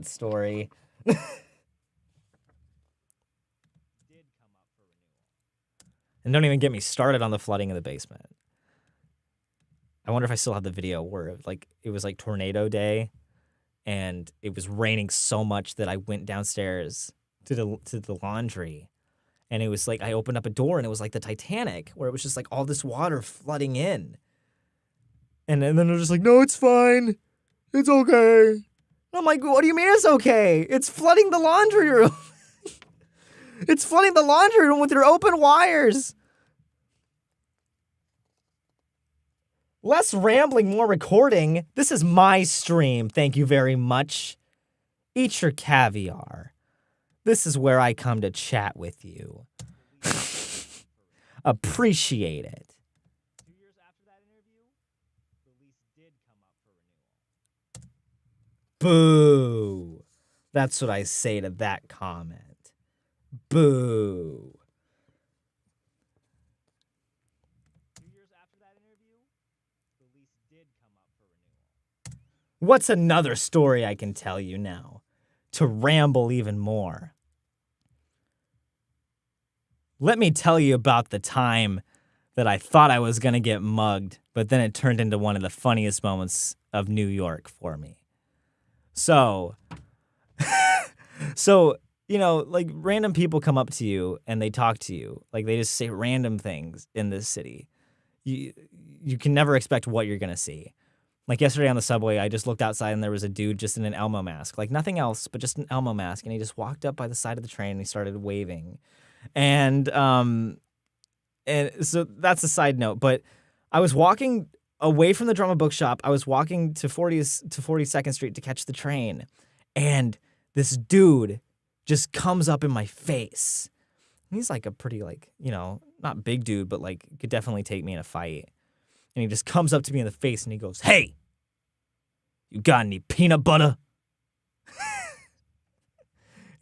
story. And don't even get me started on the flooding in the basement. I wonder if I still have the video where like it was like tornado day, and it was raining so much that I went downstairs to the laundry, and it was like I opened up a door and it was like the Titanic, where it was just like all this water flooding in, and then they're just like, no, it's fine, it's okay. And I'm like, what do you mean it's okay? It's flooding the laundry room. It's flooding the laundry room with your open wires. Less rambling, more recording. This is my stream. Thank you very much. Eat your caviar. This is where I come to chat with you. Appreciate it. 2 years after that interview, the lease did come up for renewal. Boo. That's what I say to that comment. Boo. 2 years after that interview, the lease did come up for renewal. What's another story I can tell you now to ramble even more? Let me tell you about the time that I thought I was going to get mugged, but then it turned into one of the funniest moments of New York for me. So, you know, like random people come up to you and they talk to you. Like they just say random things in this city. You can never expect what you're going to see. Like yesterday on the subway, I just looked outside and there was a dude just in an Elmo mask. Like nothing else, but just an Elmo mask. And he just walked up by the side of the train and he started waving. And so that's a side note. But I was walking away from the Drama Bookshop. I was walking to 42nd Street to catch the train. And this dude just comes up in my face. He's like a pretty, like, you know, not big dude, but like could definitely take me in a fight. And he just comes up to me in the face and he goes, "Hey, you got any peanut butter?"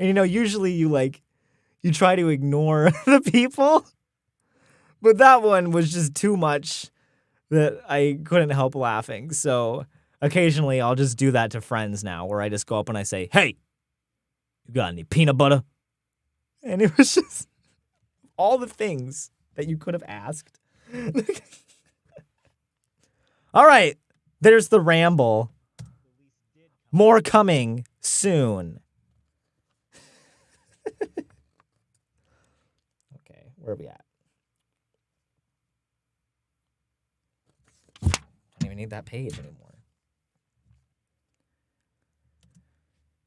And you know, usually you try to ignore the people, but that one was just too much that I couldn't help laughing. So occasionally I'll just do that to friends now, where I just go up and I say, "Hey, you got any peanut butter?" And it was just all the things that you could have asked. All right, there's the ramble. More coming soon. Okay, where are we at? Don't even need that page anymore.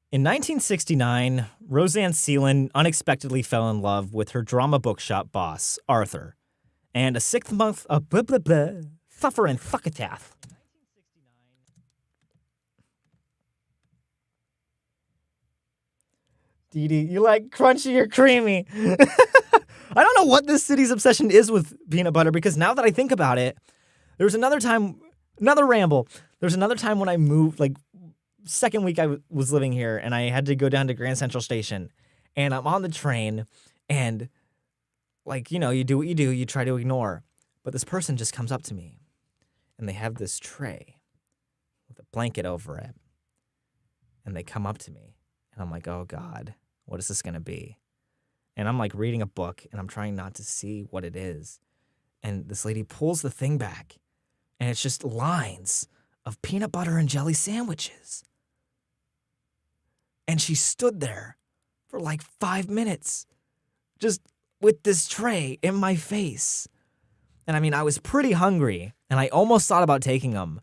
In 1969, Roseanne Seelan unexpectedly fell in love with her Drama Bookshop boss, Arthur, and a 6-month suffering succotash. Dee Dee, you like crunchy or creamy? I don't know what this city's obsession is with peanut butter, because now that I think about it, there was another time, another ramble. There's another time when I moved, like, second week I was living here, and I had to go down to Grand Central Station, and I'm on the train, and, like, you know, you do what you do, you try to ignore, but this person just comes up to me, and they have this tray with a blanket over it, and they come up to me, and I'm like, oh God, what is this gonna be? And I'm like reading a book, and I'm trying not to see what it is, and this lady pulls the thing back, and it's just lines of peanut butter and jelly sandwiches. And she stood there for like 5 minutes, just with this tray in my face. And I mean, I was pretty hungry, and I almost thought about taking them,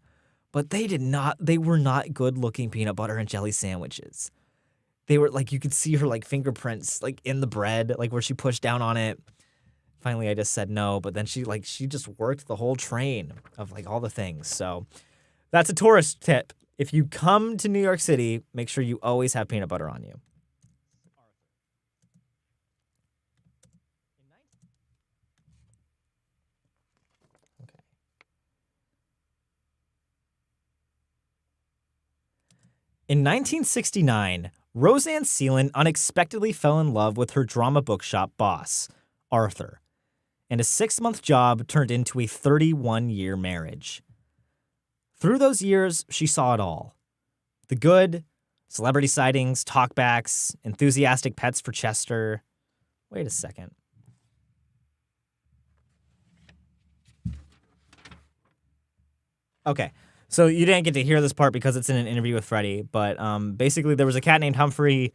but they were not good looking peanut butter and jelly sandwiches. They were like, you could see her like fingerprints like in the bread, like where she pushed down on it. Finally, I just said no, but then she just worked the whole train of like all the things. So that's a tourist tip. If you come to New York City, make sure you always have peanut butter on you. Okay. In 1969, Roseanne Seelan unexpectedly fell in love with her Drama Bookshop boss, Arthur, and a 6-month job turned into a 31-year marriage. Through those years, she saw it all. The good, celebrity sightings, talkbacks, enthusiastic pets for Chester. Wait a second. Okay, so you didn't get to hear this part because it's in an interview with Freddie, but basically there was a cat named Humphrey.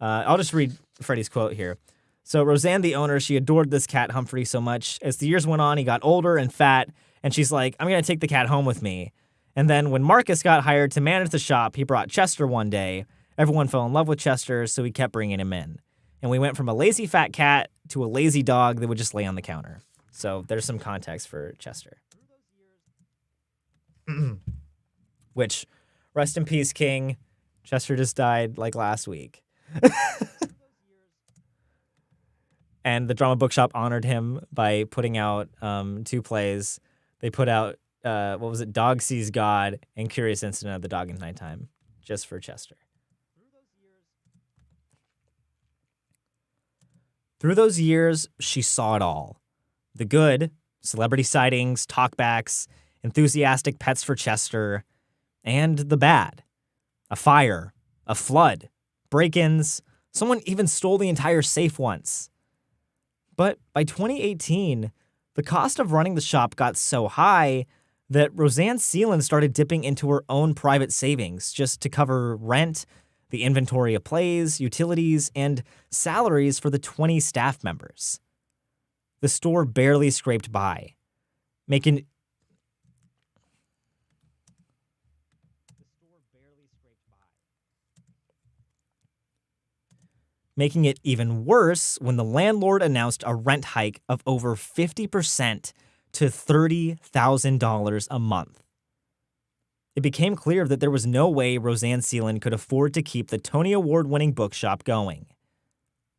I'll just read Freddie's quote here. So Roseanne, the owner, she adored this cat Humphrey so much. As the years went on, he got older and fat, and she's like, I'm going to take the cat home with me. And then when Marcus got hired to manage the shop, he brought Chester one day. Everyone fell in love with Chester, so he kept bringing him in. And we went from a lazy fat cat to a lazy dog that would just lay on the counter. So there's some context for Chester. Which, rest in peace, King. Chester just died like last week. And the Drama Bookshop honored him by putting out 2 plays. They put out, Dog Sees God and Curious Incident of the Dog in Nighttime, just for Chester. Through those years, she saw it all. The good, celebrity sightings, talkbacks, enthusiastic pets for Chester, and the bad. A fire, a flood, break-ins, someone even stole the entire safe once. But by 2018, the cost of running the shop got so high that Roseanne Seelan started dipping into her own private savings just to cover rent, the inventory of plays, utilities, and salaries for the 20 staff members. The store barely scraped by, making it even worse when the landlord announced a rent hike of over 50% to $30,000 a month. It became clear that there was no way Roseanne Seelan could afford to keep the Tony Award-winning bookshop going.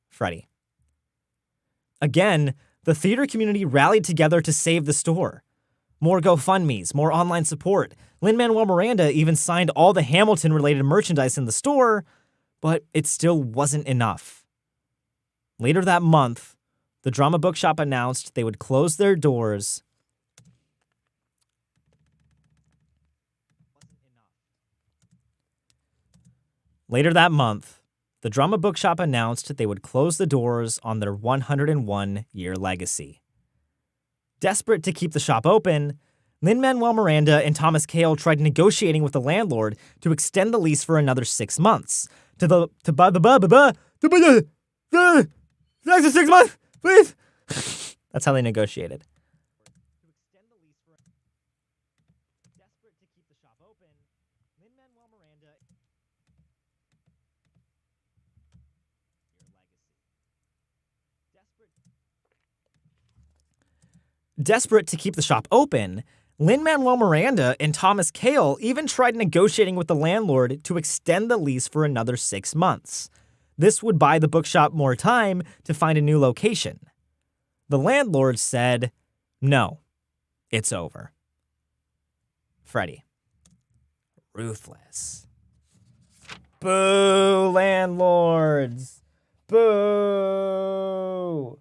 Freddie. Again, the theater community rallied together to save the store. More GoFundMes, more online support. Lin-Manuel Miranda even signed all the Hamilton-related merchandise in the store, but it still wasn't enough. Later that month, the Drama Bookshop announced they would close their doors. Later that month, the Drama Bookshop announced they would close the doors on their 101-year legacy. Desperate to keep the shop open, Lin-Manuel Miranda and Thomas Kail tried negotiating with the landlord to extend the lease for another 6 months. Next 6 months, please. That's how they negotiated. Desperate to keep the shop open, Lin-Manuel Miranda and Thomas Kail even tried negotiating with the landlord to extend the lease for another 6 months. This would buy the bookshop more time to find a new location. The landlord said, no, it's over. Freddie. Ruthless. Boo, landlords. Boo.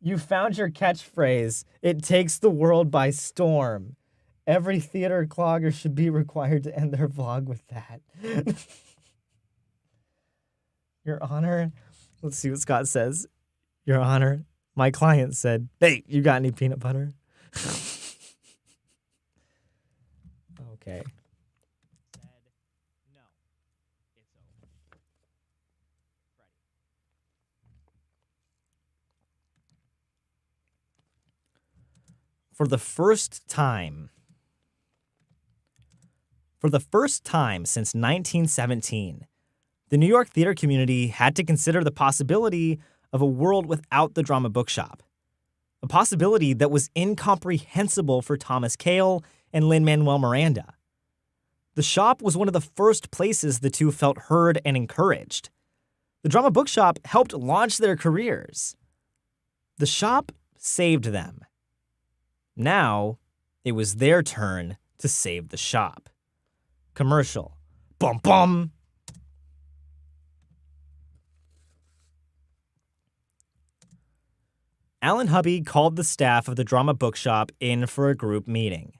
You found your catchphrase. It takes the world by storm. Every theater clogger should be required to end their vlog with that. Your Honor, let's see what Scott says. Your Honor, my client said, hey, you got any peanut butter? Okay. For the first time since 1917, the New York theater community had to consider the possibility of a world without the Drama Bookshop, a possibility that was incomprehensible for Thomas Kail and Lin-Manuel Miranda. The shop was one of the first places the two felt heard and encouraged. The Drama Bookshop helped launch their careers. The shop saved them. Now, it was their turn to save the shop. Commercial. Bum bum. Alan Hubby called the staff of the Drama Bookshop in for a group meeting.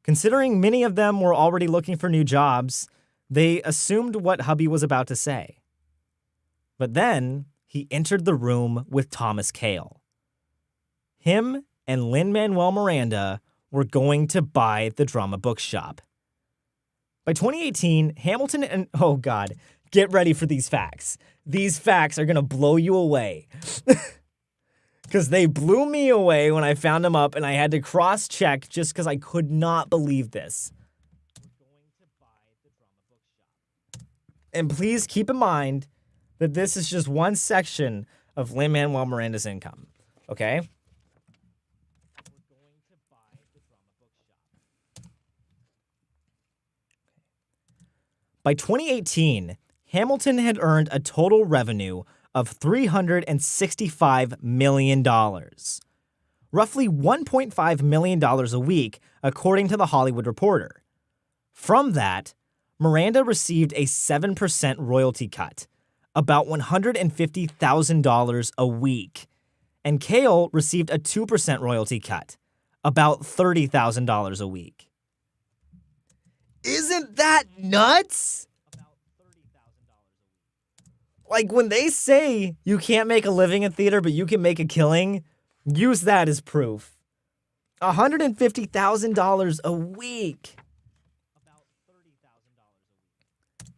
Considering many of them were already looking for new jobs, they assumed what Hubby was about to say. But then he entered the room with Thomas Kail. Him and Lin-Manuel Miranda were going to buy the Drama Bookshop. By 2018, Hamilton and... Oh, God. Get ready for these facts. These facts are going to blow you away. Because they blew me away when I found them up, and I had to cross-check just because I could not believe this. And please keep in mind that this is just one section of Lin-Manuel Miranda's income. Okay? By 2018, Hamilton had earned a total revenue of $365 million, roughly $1.5 million a week, according to The Hollywood Reporter. From that, Miranda received a 7% royalty cut, about $150,000 a week, and Kail received a 2% royalty cut, about $30,000 a week. Isn't that nuts? Like, when they say you can't make a living in theater, but you can make a killing, use that as proof. $150,000 a week.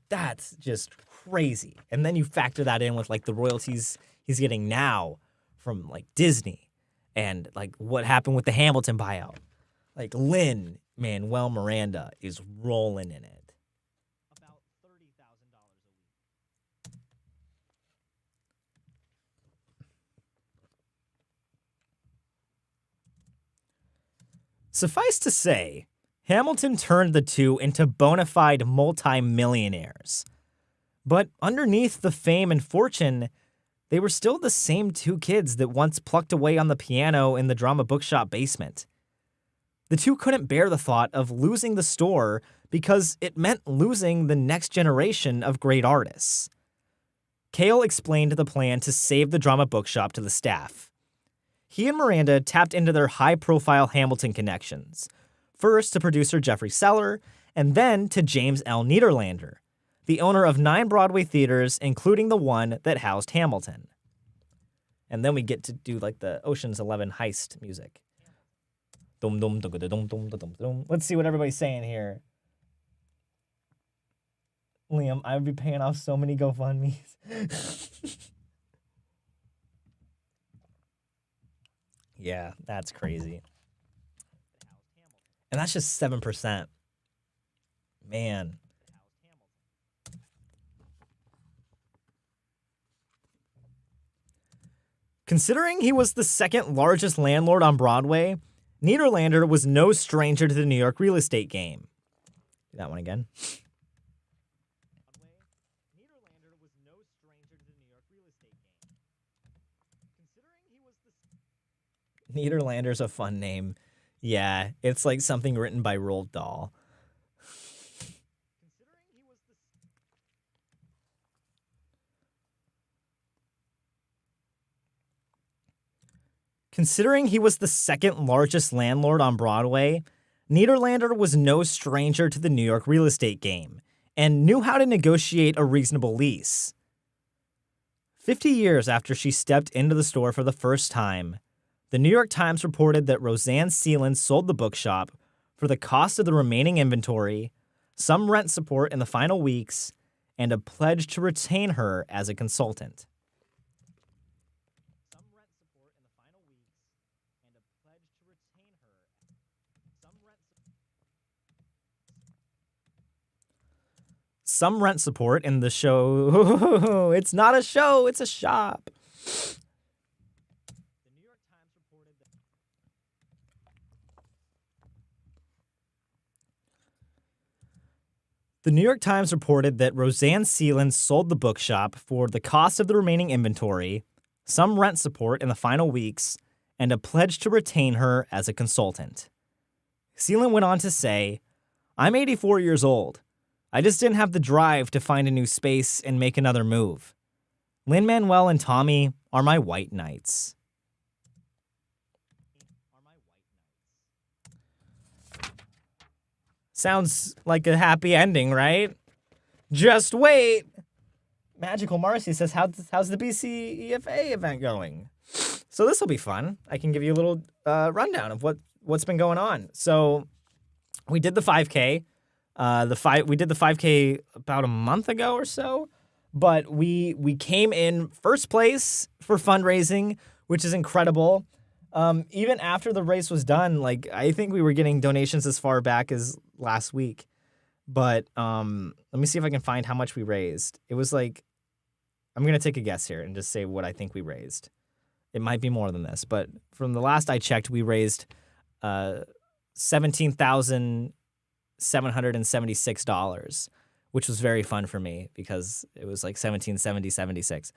That's just crazy. And then you factor that in with, like, the royalties he's getting now from, like, Disney and, like, what happened with the Hamilton buyout. Like, Lin-Manuel Miranda is rolling in it. About $30,000 a week. Suffice to say, Hamilton turned the two into bona fide multi-millionaires. But underneath the fame and fortune, they were still the same two kids that once plucked away on the piano in the Drama Bookshop basement. The two couldn't bear the thought of losing the store because it meant losing the next generation of great artists. Kail explained the plan to save the Drama Bookshop to the staff. He and Miranda tapped into their high-profile Hamilton connections, first to producer Jeffrey Seller, and then to James L. Niederlander, the owner of 9 Broadway theaters, including the one that housed Hamilton. And then we get to do like the Ocean's 11 heist music. Dum dum dum dum dum dum dum. Let's see what everybody's saying here. Liam, I would be paying off so many GoFundMes. Yeah, that's crazy. And that's just 7%. Man. Considering he was the second largest landlord on Broadway, Niederlander was no stranger to the New York real estate game. Do that one again. Niederlander's a fun name. Yeah, it's like something written by Roald Dahl. Considering he was the second largest landlord on Broadway, Niederlander was no stranger to the New York real estate game and knew how to negotiate a reasonable lease. 50 years after she stepped into the store for the first time, the New York Times reported that Roseanne Seelan sold the bookshop for the cost of the remaining inventory, some rent support in the final weeks, and a pledge to retain her as a consultant. Some rent support in the show. It's not a show, it's a shop. The New York Times reported that Roseanne Seelan sold the bookshop for the cost of the remaining inventory, some rent support in the final weeks, and a pledge to retain her as a consultant. Seelan went on to say, "I'm 84 years old. I just didn't have the drive to find a new space and make another move. Lin-Manuel and Tommy are my white knights." Sounds like a happy ending, right? Just wait. Magical Marcy says, how's the BCEFA event going? So this will be fun. I can give you a little rundown of what's been going on. So we did the 5K. We did the 5K about a month ago or so, but we came in first place for fundraising, which is incredible. Even after the race was done, like I think we were getting donations as far back as last week. But let me see if I can find how much we raised. It was like, I'm gonna take a guess here and just say what I think we raised. It might be more than this, but from the last I checked, we raised $17,776, which was very fun for me because it was like 1770.76.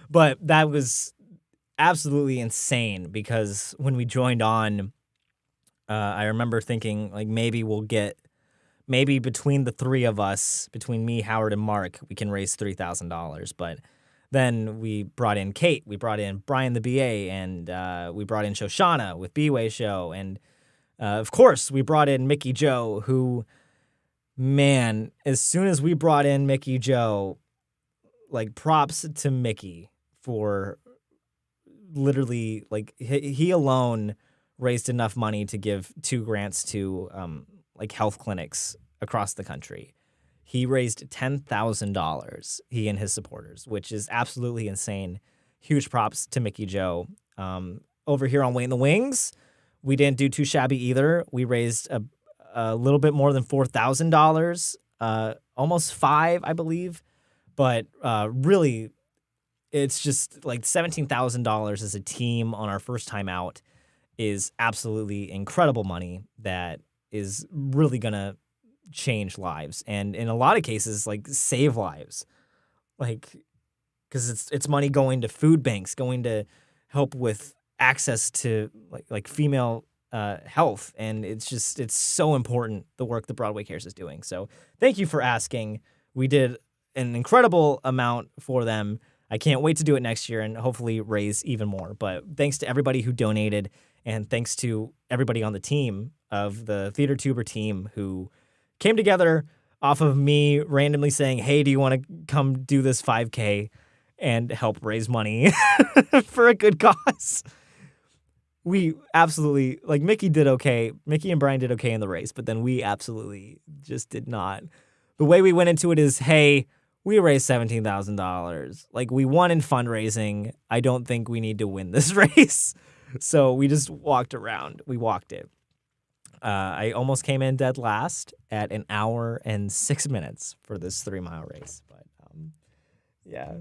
But that was absolutely insane because when we joined on, I remember thinking like maybe between the three of us, between me, Howard, and Mark, we can raise $3,000. But then we brought in Kate, we brought in Brian the BA, and we brought in Shoshana with B-Way Show. And of course, we brought in Mickey Joe, who, man, as soon as we brought in Mickey Joe, like props to Mickey for literally, like he alone raised enough money to give 2 grants to like health clinics across the country. He raised $10,000, he and his supporters, which is absolutely insane. Huge props to Mickey Joe. Over here on Wait in the Wings, we didn't do too shabby either. We raised a little bit more than $4,000, almost 5, I believe. But really, it's just like $17,000 as a team on our first time out is absolutely incredible money that is really going to change lives, and in a lot of cases, like save lives, like because it's money going to food banks, going to help with access to like female health, and it's so important the work that Broadway Cares is doing. So thank you for asking. We did an incredible amount for them. I can't wait to do it next year and hopefully raise even more. But thanks to everybody who donated, and thanks to everybody on the team of the Theater Tuber team who came together off of me randomly saying, hey, do you want to come do this 5K and help raise money for a good cause? We absolutely, like Mickey did okay. Mickey and Brian did okay in the race, but then we absolutely just did not. The way we went into it is, hey, we raised $17,000. Like, we won in fundraising. I don't think we need to win this race. So we just walked around. We walked it. I almost came in dead last at 1 hour and 6 minutes for this 3-mile race. But yeah.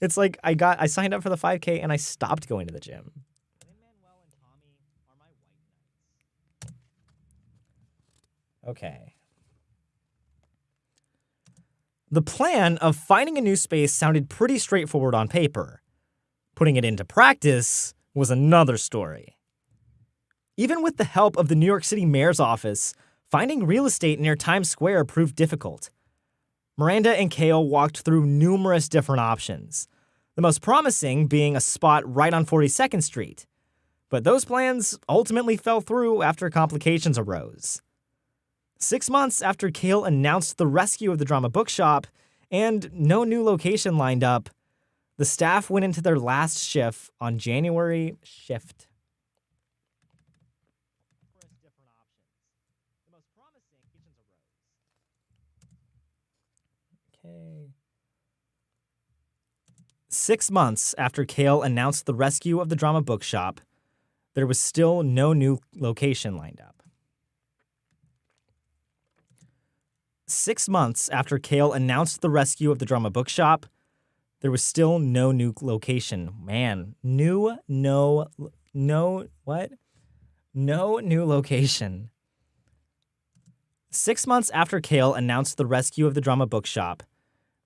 It's like I signed up for the 5K and I stopped going to the gym. Lin-Manuel and Tommy are my white knights. Okay. The plan of finding a new space sounded pretty straightforward on paper. Putting it into practice was another story. Even with the help of the New York City mayor's office, finding real estate near Times Square proved difficult. Miranda and Kale walked through numerous different options, the most promising being a spot right on 42nd Street. But those plans ultimately fell through after complications arose. 6 months after Kale announced the rescue of the Drama Bookshop and no new location lined up, the staff went into their last shift on January 5th. Okay. 6 months after Kale announced the rescue of the Drama Bookshop, there was still no new location lined up. 6 months after Kale announced the rescue of the Drama Bookshop, there was still no new location. Man, no new location. 6 months after Kale announced the rescue of the Drama Bookshop,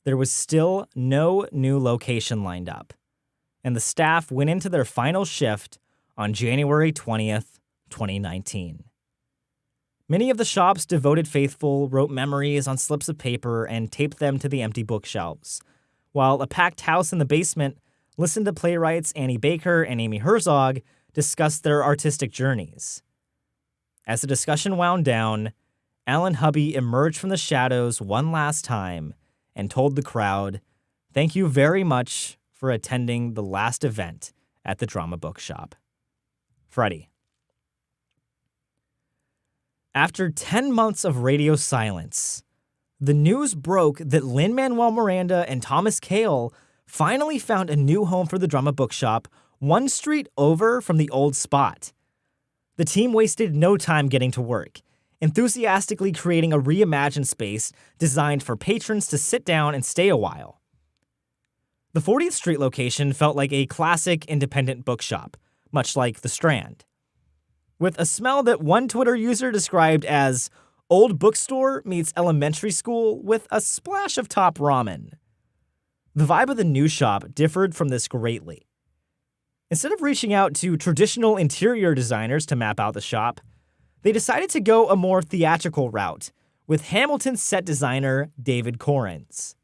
there was still no new location lined up, and the staff went into their final shift on January 20th, 2019. Many of the shop's devoted faithful wrote memories on slips of paper and taped them to the empty bookshelves, while a packed house in the basement listened to playwrights Annie Baker and Amy Herzog discuss their artistic journeys. As the discussion wound down, Alan Hubby emerged from the shadows one last time and told the crowd, "Thank you very much for attending the last event at the Drama Bookshop." Freddie. After 10 months of radio silence, the news broke that Lin-Manuel Miranda and Thomas Kail finally found a new home for the Drama Bookshop 1 street over from the old spot. The team wasted no time getting to work, enthusiastically creating a reimagined space designed for patrons to sit down and stay a while. The 40th Street location felt like a classic independent bookshop, much like the Strand, with a smell that one Twitter user described as old bookstore meets elementary school with a splash of top ramen. The vibe of the new shop differed from this greatly. Instead of reaching out to traditional interior designers to map out the shop, they decided to go a more theatrical route with Hamilton set designer David Corrins.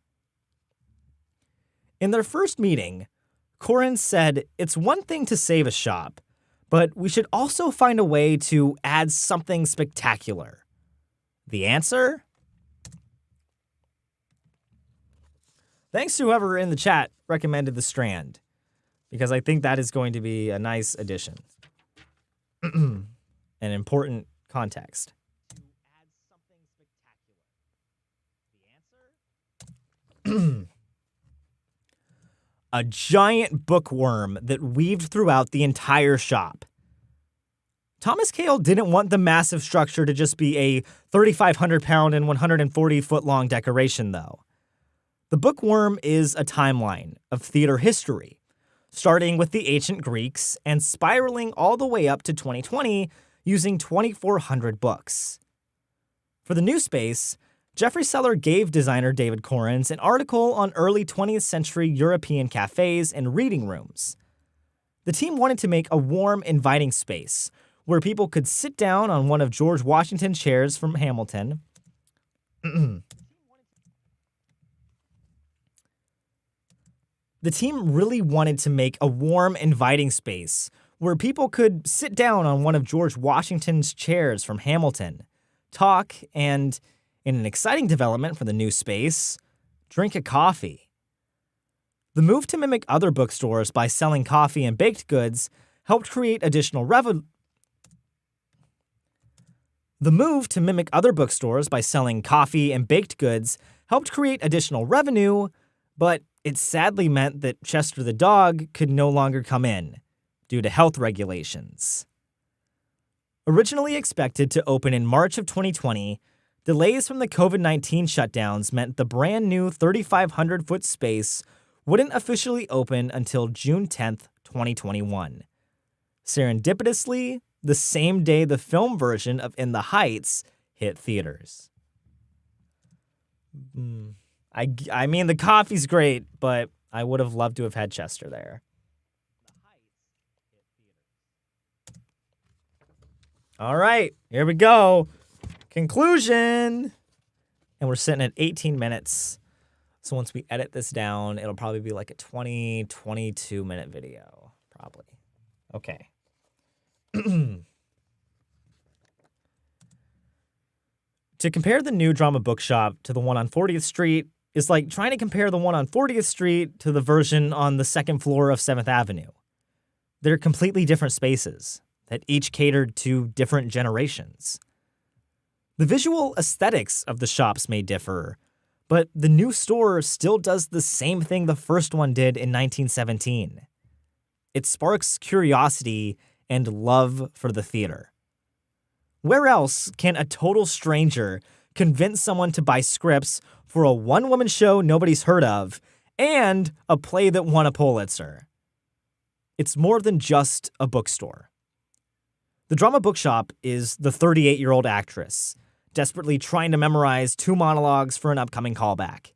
In their first meeting, Corrins said it's one thing to save a shop, but we should also find a way to add something spectacular. The answer? Thanks to whoever in the chat recommended the Strand, because I think that is going to be a nice addition. An important context. To add something spectacular. The answer? A giant bookworm that weaved throughout the entire shop. Thomas Kail didn't want the massive structure to just be a 3,500-pound and 140-foot-long decoration, though. The bookworm is a timeline of theater history, starting with the ancient Greeks and spiraling all the way up to 2020 using 2,400 books. For the new space, Jeffrey Seller gave designer David Corrins an article on early 20th century European cafes and reading rooms. The team wanted to make a warm, inviting space where people could sit down on one of George Washington's chairs from Hamilton. The team really wanted to make a warm, inviting space where people could sit down on one of George Washington's chairs from Hamilton, talk, and, in an exciting development for the new space, drink a coffee. The move to mimic other bookstores by selling coffee and baked goods helped create additional revenue. The move to mimic other bookstores by selling coffee and baked goods helped create additional revenue, but it sadly meant that Chester the dog could no longer come in due to health regulations. Originally expected to open in March of 2020, delays from the COVID-19 shutdowns meant the brand new 3,500-foot space wouldn't officially open until June 10th, 2021. Serendipitously, the same day the film version of In the Heights hit theaters. I mean, the coffee's great, but I would have loved to have had Chester there. All right, here we go. Conclusion. And we're sitting at 18 minutes. So once we edit this down, it'll probably be like a 22-minute video, probably. Okay. To compare the new Drama Bookshop to the one on 40th Street is like trying to compare the one on 40th Street to the version on the second floor of 7th Avenue. They're completely different spaces that each catered to different generations. The visual aesthetics of the shops may differ, but the new store still does the same thing the first one did in 1917. It sparks curiosity and love for the theater. Where else can a total stranger convince someone to buy scripts for a one-woman show nobody's heard of and a play that won a Pulitzer? It's more than just a bookstore. The Drama Bookshop is the 38-year-old actress desperately trying to memorize 2 monologues for an upcoming callback.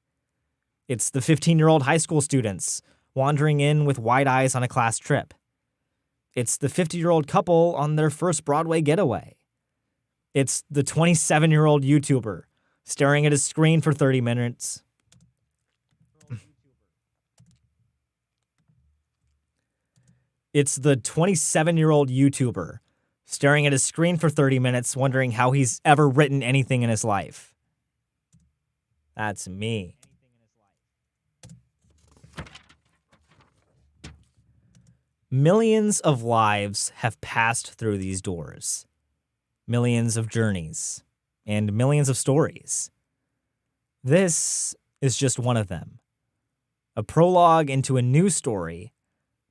It's the 15-year-old high school students wandering in with wide eyes on a class trip. It's the 50-year-old couple on their first Broadway getaway. It's the 27-year-old YouTuber staring at his screen for 30 minutes. It's the 27-year-old YouTuber staring at his screen for 30 minutes, wondering how he's ever written anything in his life. That's me. Millions of lives have passed through these doors. Millions of journeys and millions of stories. This is just one of them. A prologue into a new story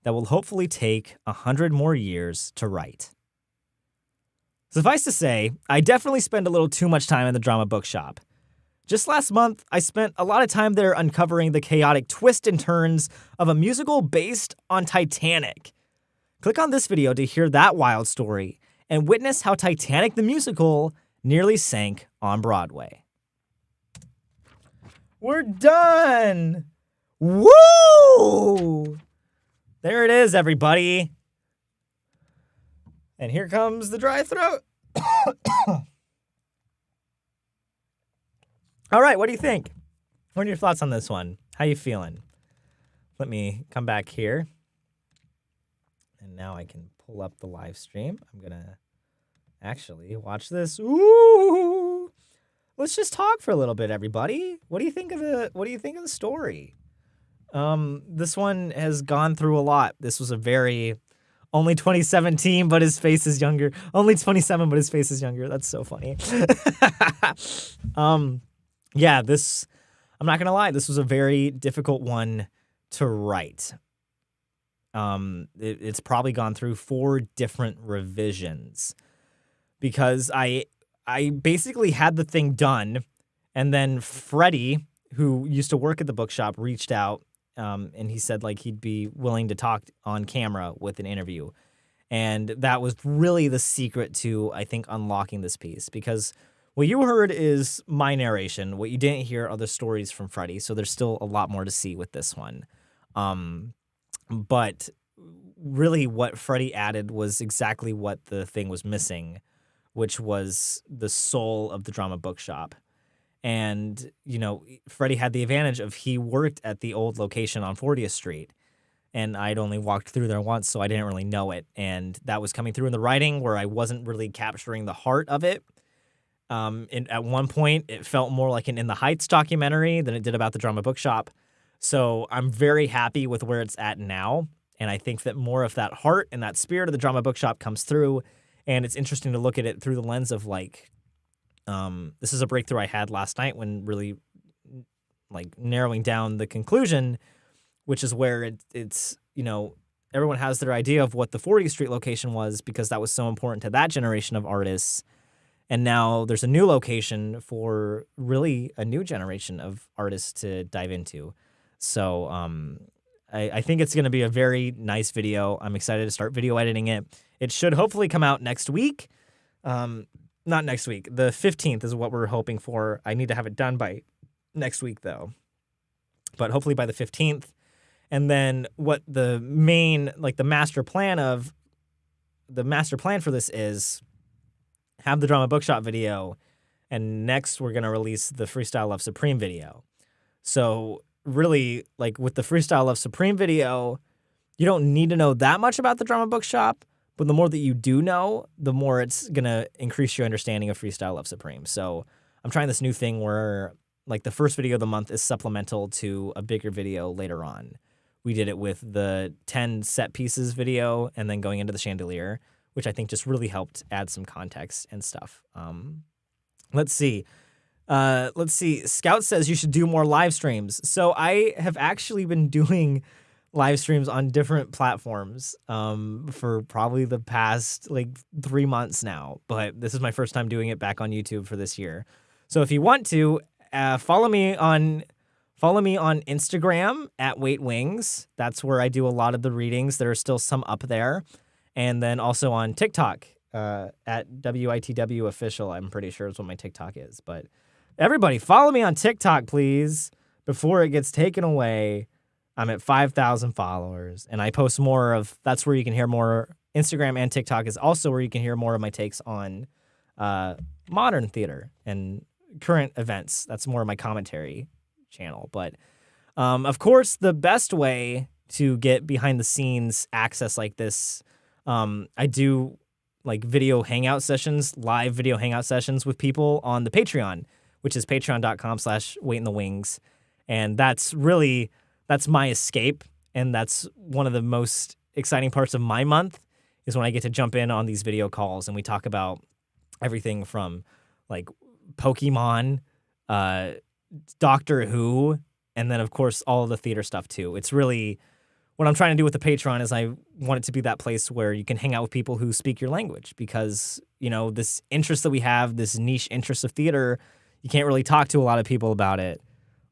that will hopefully take 100 more years to write. Suffice to say, I definitely spend a little too much time in the Drama Bookshop. Just last month, I spent a lot of time there uncovering the chaotic twists and turns of a musical based on Titanic. Click on this video to hear that wild story and witness how Titanic the musical nearly sank on Broadway. We're done! Woo! There it is, everybody. And here comes the dry throat. All right, what do you think? What are your thoughts on this one? How you feeling? Let me come back here. And now I can pull up the live stream. I'm going to actually watch this. Ooh! Let's just talk for a little bit, everybody. What do you think of the story? This one has gone through a lot. This was a very only 2017, but his face is younger. Only 27, but his face is younger. That's so funny. Yeah, I'm not gonna lie, this was a very difficult one to write. It's probably gone through 4 different revisions because I basically had the thing done, and then Freddie, who used to work at the bookshop, reached out, and he said like he'd be willing to talk on camera with an interview. And that was really the secret to, I think, unlocking this piece, because what you heard is my narration. What you didn't hear are the stories from Freddie, so there's still a lot more to see with this one. But really what Freddie added was exactly what the thing was missing, which was the soul of the Drama Bookshop. And, you know, Freddie had the advantage of he worked at the old location on 40th Street. And I'd only walked through there once, so I didn't really know it. And that was coming through in the writing where I wasn't really capturing the heart of it. And at one point, it felt more like an In the Heights documentary than it did about the Drama Bookshop. So I'm very happy with where it's at now. And I think that more of that heart and that spirit of the Drama Bookshop comes through. And it's interesting to look at it through the lens of like, this is a breakthrough I had last night when really like narrowing down the conclusion, which is where it's, you know, everyone has their idea of what the 40th Street location was because that was so important to that generation of artists. And now there's a new location for really a new generation of artists to dive into. So I think it's going to be a very nice video. I'm excited to start video editing it. It should hopefully come out next week. Not next week. The 15th is what we're hoping for. I need to have it done by next week, though. But hopefully by the 15th. And then what the main, like the master plan for this is have the Drama Bookshop video, and next we're going to release the Freestyle Love Supreme video. So really, like with the Freestyle Love Supreme video, you don't need to know that much about the Drama Bookshop, but the more that you do know, the more it's going to increase your understanding of Freestyle Love Supreme. So I'm trying this new thing where like the first video of the month is supplemental to a bigger video later on. We did it with the 10 set pieces video and then going into the chandelier, which I think just really helped add some context and stuff. Let's see. Scout says you should do more live streams. So I have actually been doing live streams on different platforms for probably the past like 3 months now. But this is my first time doing it back on YouTube for this year. So if you want to, follow me on Instagram at Wait Wings. That's where I do a lot of the readings. There are still some up there. And then also on TikTok at WITW Official, I'm pretty sure is what my TikTok is. But everybody, follow me on TikTok, please, before it gets taken away. I'm at 5,000 followers, and I post more of, that's where you can hear more. Instagram and TikTok is also where you can hear more of my takes on modern theater and current events. That's more of my commentary channel. But of course, the best way to get behind the scenes access like this, I do like video hangout sessions, live video hangout sessions with people on the Patreon, which is patreon.com/waitinthewings. And that's my escape. And that's one of the most exciting parts of my month is when I get to jump in on these video calls and we talk about everything from like Pokemon, Doctor Who, and then of course all of the theater stuff too. It's really what I'm trying to do with the Patreon is I want it to be that place where you can hang out with people who speak your language because, you know, this interest that we have, this niche interest of theater, you can't really talk to a lot of people about it.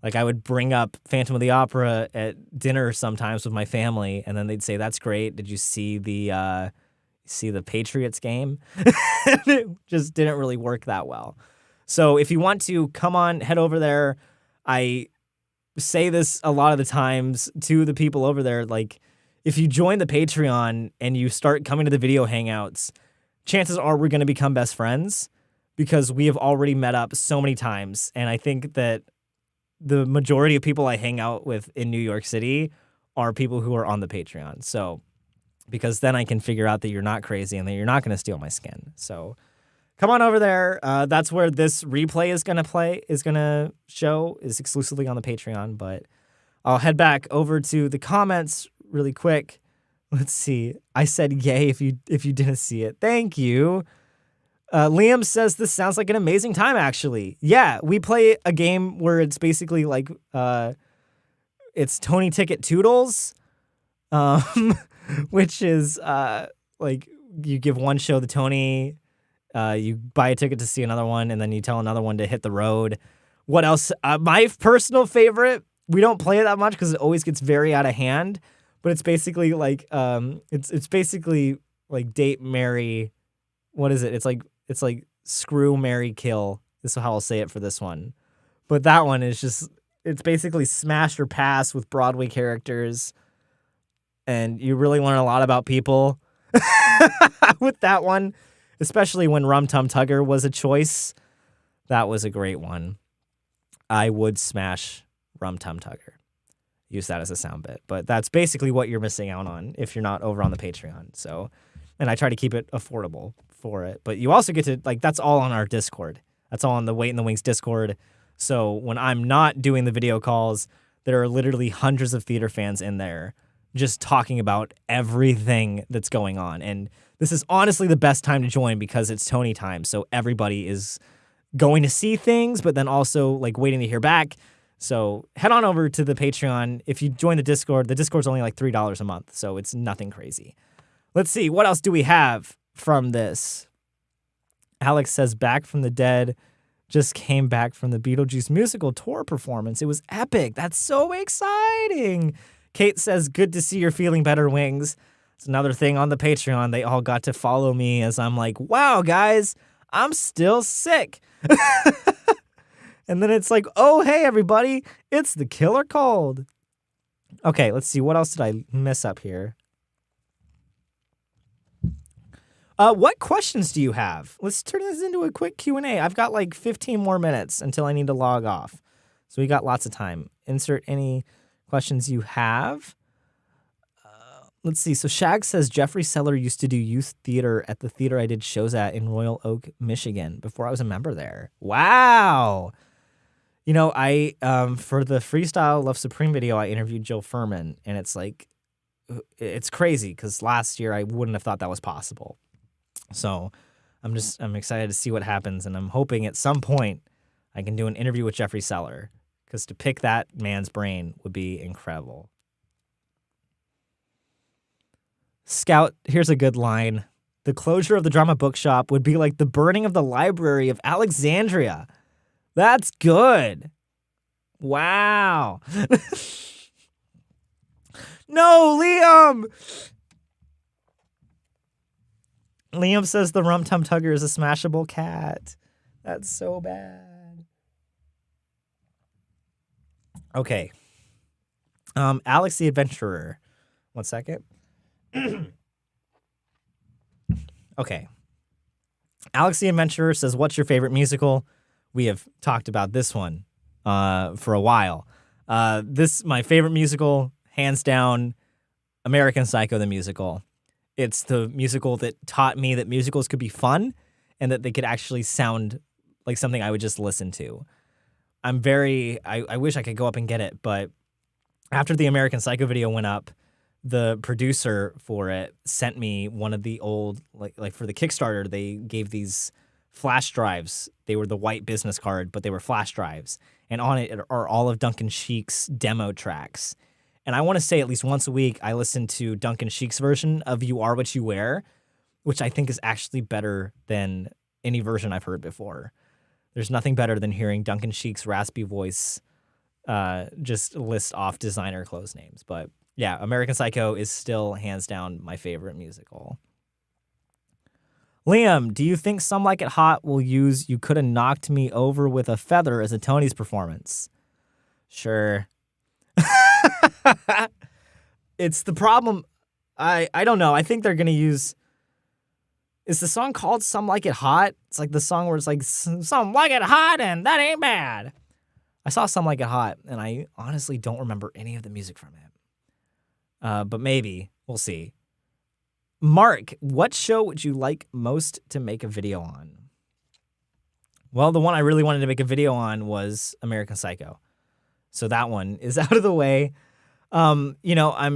Like I would bring up Phantom of the Opera at dinner sometimes with my family, and then they'd say, "That's great. Did you see the Patriots game?" It just didn't really work that well. So if you want to come on, head over there. I say this a lot of the times to the people over there. Like if you join the Patreon and you start coming to the video hangouts, chances are we're going to become best friends because we have already met up so many times. And I think that the majority of people I hang out with in New York City are people who are on the Patreon. So, because then I can figure out that you're not crazy and that you're not going to steal my skin. So, come on over there. That's where this replay is going to show, is exclusively on the Patreon. But I'll head back over to the comments really quick. Let's see. I said yay if you didn't see it. Thank you. Liam says this sounds like an amazing time, actually. Yeah, we play a game where it's basically like it's Tony Ticket Toodles, which is like you give one show the Tony, you buy a ticket to see another one, and then you tell another one to hit the road. What else? My personal favorite, we don't play it that much because it always gets very out of hand, but it's basically like it's basically like date, marry. What is it? It's like screw, marry, kill. This is how I'll say it for this one. But that one is just, it's basically smash or pass with Broadway characters. And you really learn a lot about people with that one, especially when Rum Tum Tugger was a choice. That was a great one. I would smash Rum Tum Tugger. Use that as a sound bit. But that's basically what you're missing out on if you're not over on the Patreon. So, and I try to keep it affordable for it. But you also get to, like, that's all on our Discord. That's all on the Wait in the Wings Discord. So when I'm not doing the video calls, there are literally hundreds of theater fans in there just talking about everything that's going on. And this is honestly the best time to join because it's Tony time. So everybody is going to see things, but then also like waiting to hear back. So head on over to the Patreon. If you join the Discord's only like $3 a month. So it's nothing crazy. Let's see. What else do we have from this? Alex says, Back from the Dead just came back from the Beetlejuice musical tour performance. It was epic. That's so exciting. Kate says, good to see you're feeling better, Wings. It's another thing on the Patreon. They all got to follow me as I'm like, wow, guys, I'm still sick. And then it's like, oh, hey, everybody, it's the killer cold. Okay, let's see. What else did I miss up here? What questions do you have? Let's turn this into a quick Q&A. I've got like 15 more minutes until I need to log off. So we got lots of time. Insert any questions you have. Let's see. So Shag says, Jeffrey Seller used to do youth theater at the theater I did shows at in Royal Oak, Michigan before I was a member there. Wow. You know, I for the Freestyle Love Supreme video, I interviewed Jill Furman, and it's like, it's crazy because last year I wouldn't have thought that was possible. So I'm excited to see what happens, and I'm hoping at some point I can do an interview with Jeffrey Seller because to pick that man's brain would be incredible. Scout, here's a good line. The closure of the Drama Bookshop would be like the burning of the Library of Alexandria. That's good. Wow. No, Liam! Liam says the Rum Tum Tugger is a smashable cat. That's so bad. Okay. Alex the Adventurer. 1 second. Okay. Alex the Adventurer says, what's your favorite musical? We have talked about this one for a while. My favorite musical, hands down, American Psycho the musical. It's the musical that taught me that musicals could be fun and that they could actually sound like something I would just listen to. I wish I could go up and get it, but after the American Psycho video went up, the producer for it sent me one of the old, like for the Kickstarter, they gave these flash drives. They were the white business card, but they were flash drives. And on it are all of Duncan Sheik's demo tracks. And I want to say at least once a week, I listen to Duncan Sheik's version of You Are What You Wear, which I think is actually better than any version I've heard before. There's nothing better than hearing Duncan Sheik's raspy voice just list off designer clothes names. But yeah, American Psycho is still hands down my favorite musical. Liam, do you think Some Like It Hot will use You Coulda Knocked Me Over with a Feather as a Tony's performance? Sure. It's the problem. I don't know. I think they're going to use... Is the song called Some Like It Hot? It's like the song where it's like, Some Like It Hot and that ain't bad. I saw Some Like It Hot, and I honestly don't remember any of the music from it. But maybe. We'll see. Mark, what show would you like most to make a video on? Well, the one I really wanted to make a video on was American Psycho. So that one is out of the way. I'm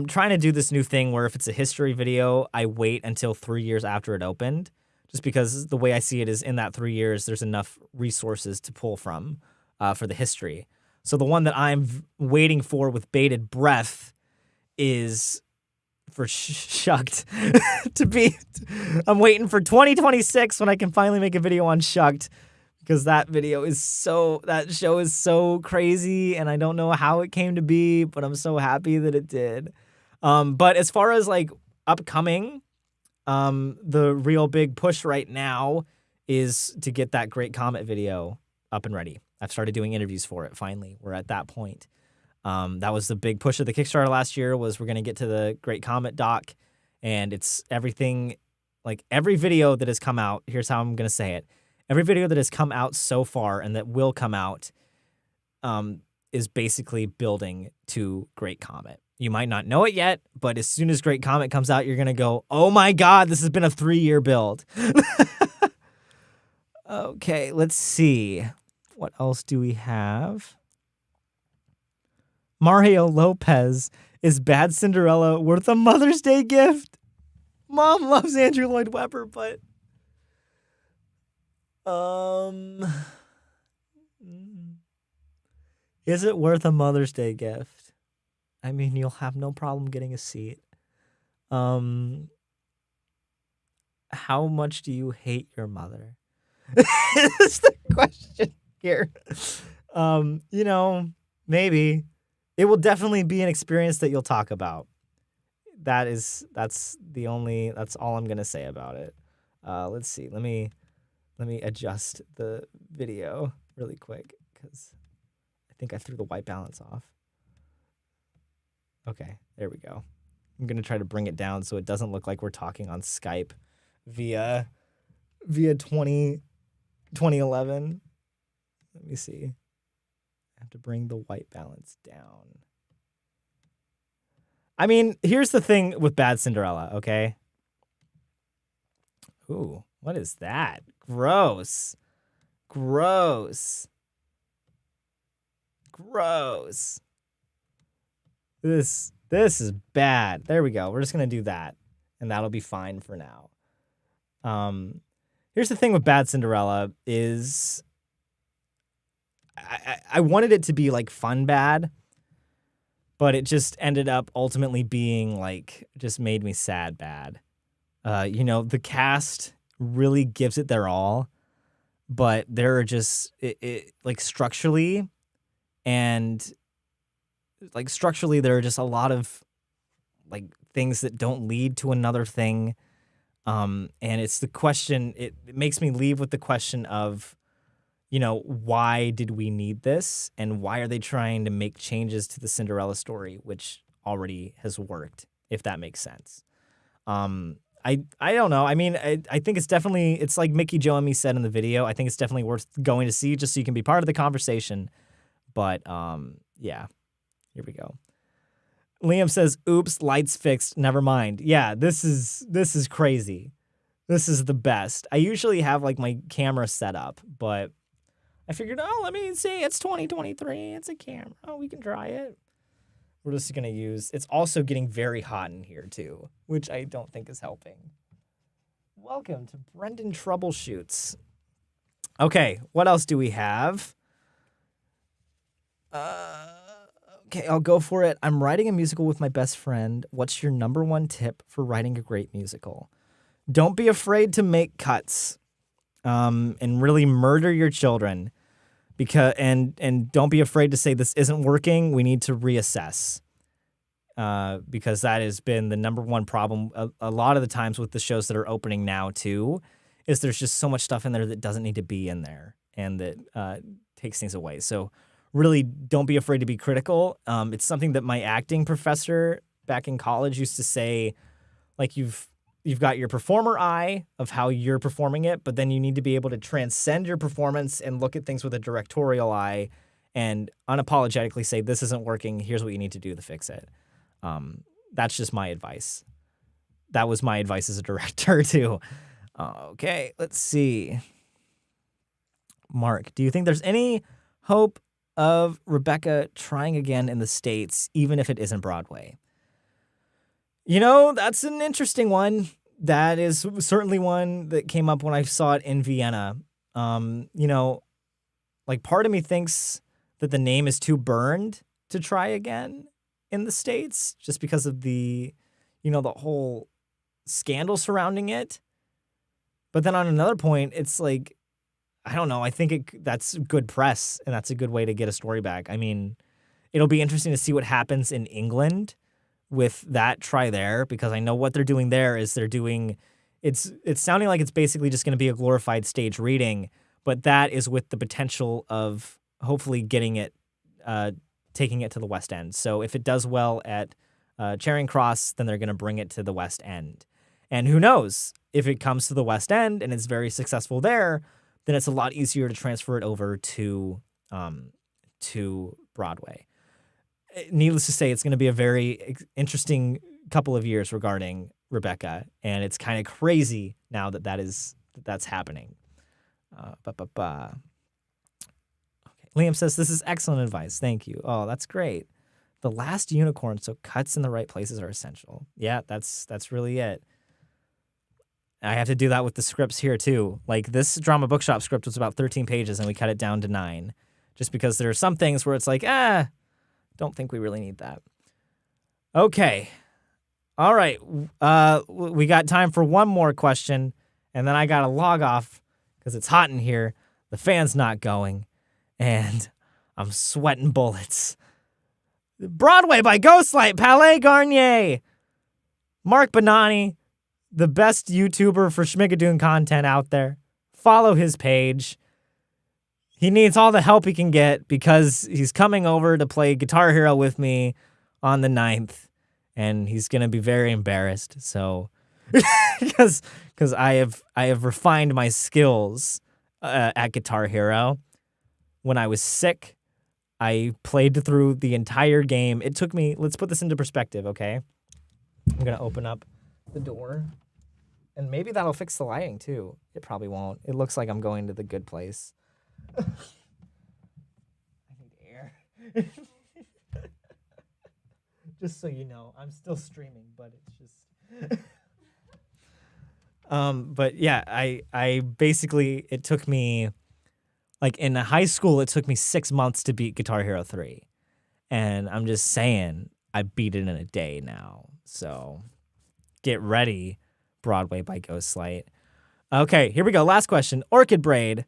trying to do this new thing where if it's a history video, I wait until 3 years after it opened, just because the way I see it is in that 3 years, there's enough resources to pull from for the history. So the one that I'm waiting for with bated breath is for Shucked to be. I'm waiting for 2026 when I can finally make a video on Shucked. Because that show is so crazy, and I don't know how it came to be, but I'm so happy that it did. But as far as like upcoming, the real big push right now is to get that Great Comet video up and ready. I've started doing interviews for it. Finally, we're at that point. That was the big push of the Kickstarter last year. Was we're gonna get to the Great Comet doc, and it's everything. Like every video that has come out. Here's how I'm gonna say it. Every video that has come out so far and that will come out is basically building to Great Comet. You might not know it yet, but as soon as Great Comet comes out, you're going to go, oh my God, this has been a 3-year build. Okay, let's see. What else do we have? Mario Lopez, is Bad Cinderella worth a Mother's Day gift? Mom loves Andrew Lloyd Webber, but... Is it worth a Mother's Day gift? I mean, you'll have no problem getting a seat. How much do you hate your mother? Is the question here. Maybe. It will definitely be an experience that you'll talk about. That's all I'm gonna say about it. Let's see. Let me adjust the video really quick because I think I threw the white balance off. Okay, there we go. I'm going to try to bring it down so it doesn't look like we're talking on Skype via 2011. Let me see. I have to bring the white balance down. I mean, here's the thing with Bad Cinderella, okay? Ooh, what is that? Gross. This is bad. There we go. We're just going to do that, and that'll be fine for now. Here's the thing with Bad Cinderella is I wanted it to be like fun bad, but it just ended up ultimately being like just made me sad bad. The cast really gives it their all, but there are just like structurally there are just a lot of like things that don't lead to another thing. And it's the question, it makes me leave with the question of, why did we need this? And why are they trying to make changes to the Cinderella story, which already has worked, if that makes sense. I don't know. I mean, I think it's like Mickey, Joe, and me said in the video. I think it's definitely worth going to see just so you can be part of the conversation. But, yeah, here we go. Liam says, oops, lights fixed. Never mind. Yeah, this is crazy. This is the best. I usually have like my camera set up, but I figured, let me see. It's 2023. It's a camera. Oh, we can try it. We're just going to use, it's also getting very hot in here too, which I don't think is helping. Welcome to Brendan Troubleshoots. Okay, what else do we have? Okay, I'll go for it. I'm writing a musical with my best friend. What's your number one tip for writing a great musical? Don't be afraid to make cuts, and really murder your children, and don't be afraid to say this isn't working. We need to reassess, because that has been the number one problem a lot of the times with the shows that are opening now too, is there's just so much stuff in there that doesn't need to be in there and that takes things away. So really don't be afraid to be critical. It's something that my acting professor back in college used to say, like you've got your performer eye of how you're performing it, but then you need to be able to transcend your performance and look at things with a directorial eye and unapologetically say, this isn't working. Here's what you need to do to fix it. That's just my advice. That was my advice as a director too. Okay, let's see. Mark, do you think there's any hope of Rebecca trying again in the States, even if it isn't Broadway? That's an interesting one. That is certainly one that came up when I saw it in Vienna. Like part of me thinks that the name is too burned to try again in the States just because of the whole scandal surrounding it. But then on another point, it's like, I don't know. I think that's good press, and that's a good way to get a story back. I mean, it'll be interesting to see what happens in England with that try there, because I know what they're doing there is it's sounding like it's basically just going to be a glorified stage reading, but that is with the potential of hopefully getting it, taking it to the West End. So if it does well at Charing Cross, then they're going to bring it to the West End. And who knows, if it comes to the West End and it's very successful there, then it's a lot easier to transfer it over to Broadway. Needless to say, it's going to be a very interesting couple of years regarding Rebecca, and it's kind of crazy now that's happening. Okay. Liam says, this is excellent advice. Thank you. Oh, that's great. The last unicorn, so cuts in the right places are essential. Yeah, that's really it. I have to do that with the scripts here too. Like this Drama Bookshop script was about 13 pages and we cut it down to 9 just because there are some things where it's like, don't think we really need that. Okay. All right. We got time for one more question and then I got to log off because it's hot in here. The fan's not going and I'm sweating bullets. Broadway by Ghostlight, Palais Garnier. Mark Bonanni, the best YouTuber for Schmigadoon content out there. Follow his page. He needs all the help he can get because he's coming over to play Guitar Hero with me on the 9th, and he's going to be very embarrassed. So, because I have refined my skills at Guitar Hero. When I was sick, I played through the entire game. It took me, let's put this into perspective, okay? I'm going to open up the door. And maybe that'll fix the lighting, too. It probably won't. It looks like I'm going to the good place. I need air. Just so you know, I'm still streaming, but it's just... But yeah, I basically, it took me, like in high school, it took me 6 months to beat Guitar Hero 3. And I'm just saying, I beat it in a day now. So get ready, Broadway by Ghostlight. Okay, here we go. Last question. Orchid Braid.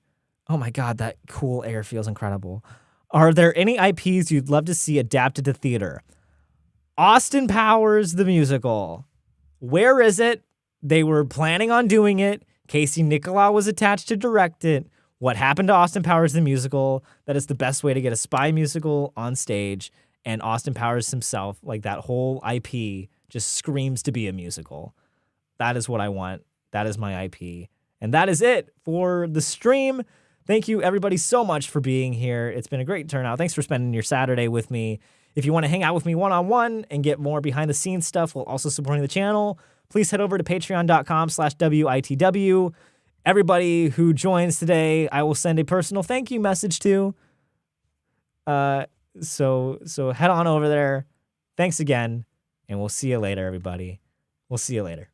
Oh my God, that cool air feels incredible. Are there any IPs you'd love to see adapted to theater? Austin Powers, the musical. Where is it? They were planning on doing it. Casey Nicholaw was attached to direct it. What happened to Austin Powers, the musical? That is the best way to get a spy musical on stage. And Austin Powers himself, like that whole IP, just screams to be a musical. That is what I want. That is my IP. And that is it for the stream. Thank you, everybody, so much for being here. It's been a great turnout. Thanks for spending your Saturday with me. If you want to hang out with me one-on-one and get more behind-the-scenes stuff while also supporting the channel, please head over to patreon.com/WITW. Everybody who joins today, I will send a personal thank you message to. So head on over there. Thanks again, and we'll see you later, everybody. We'll see you later.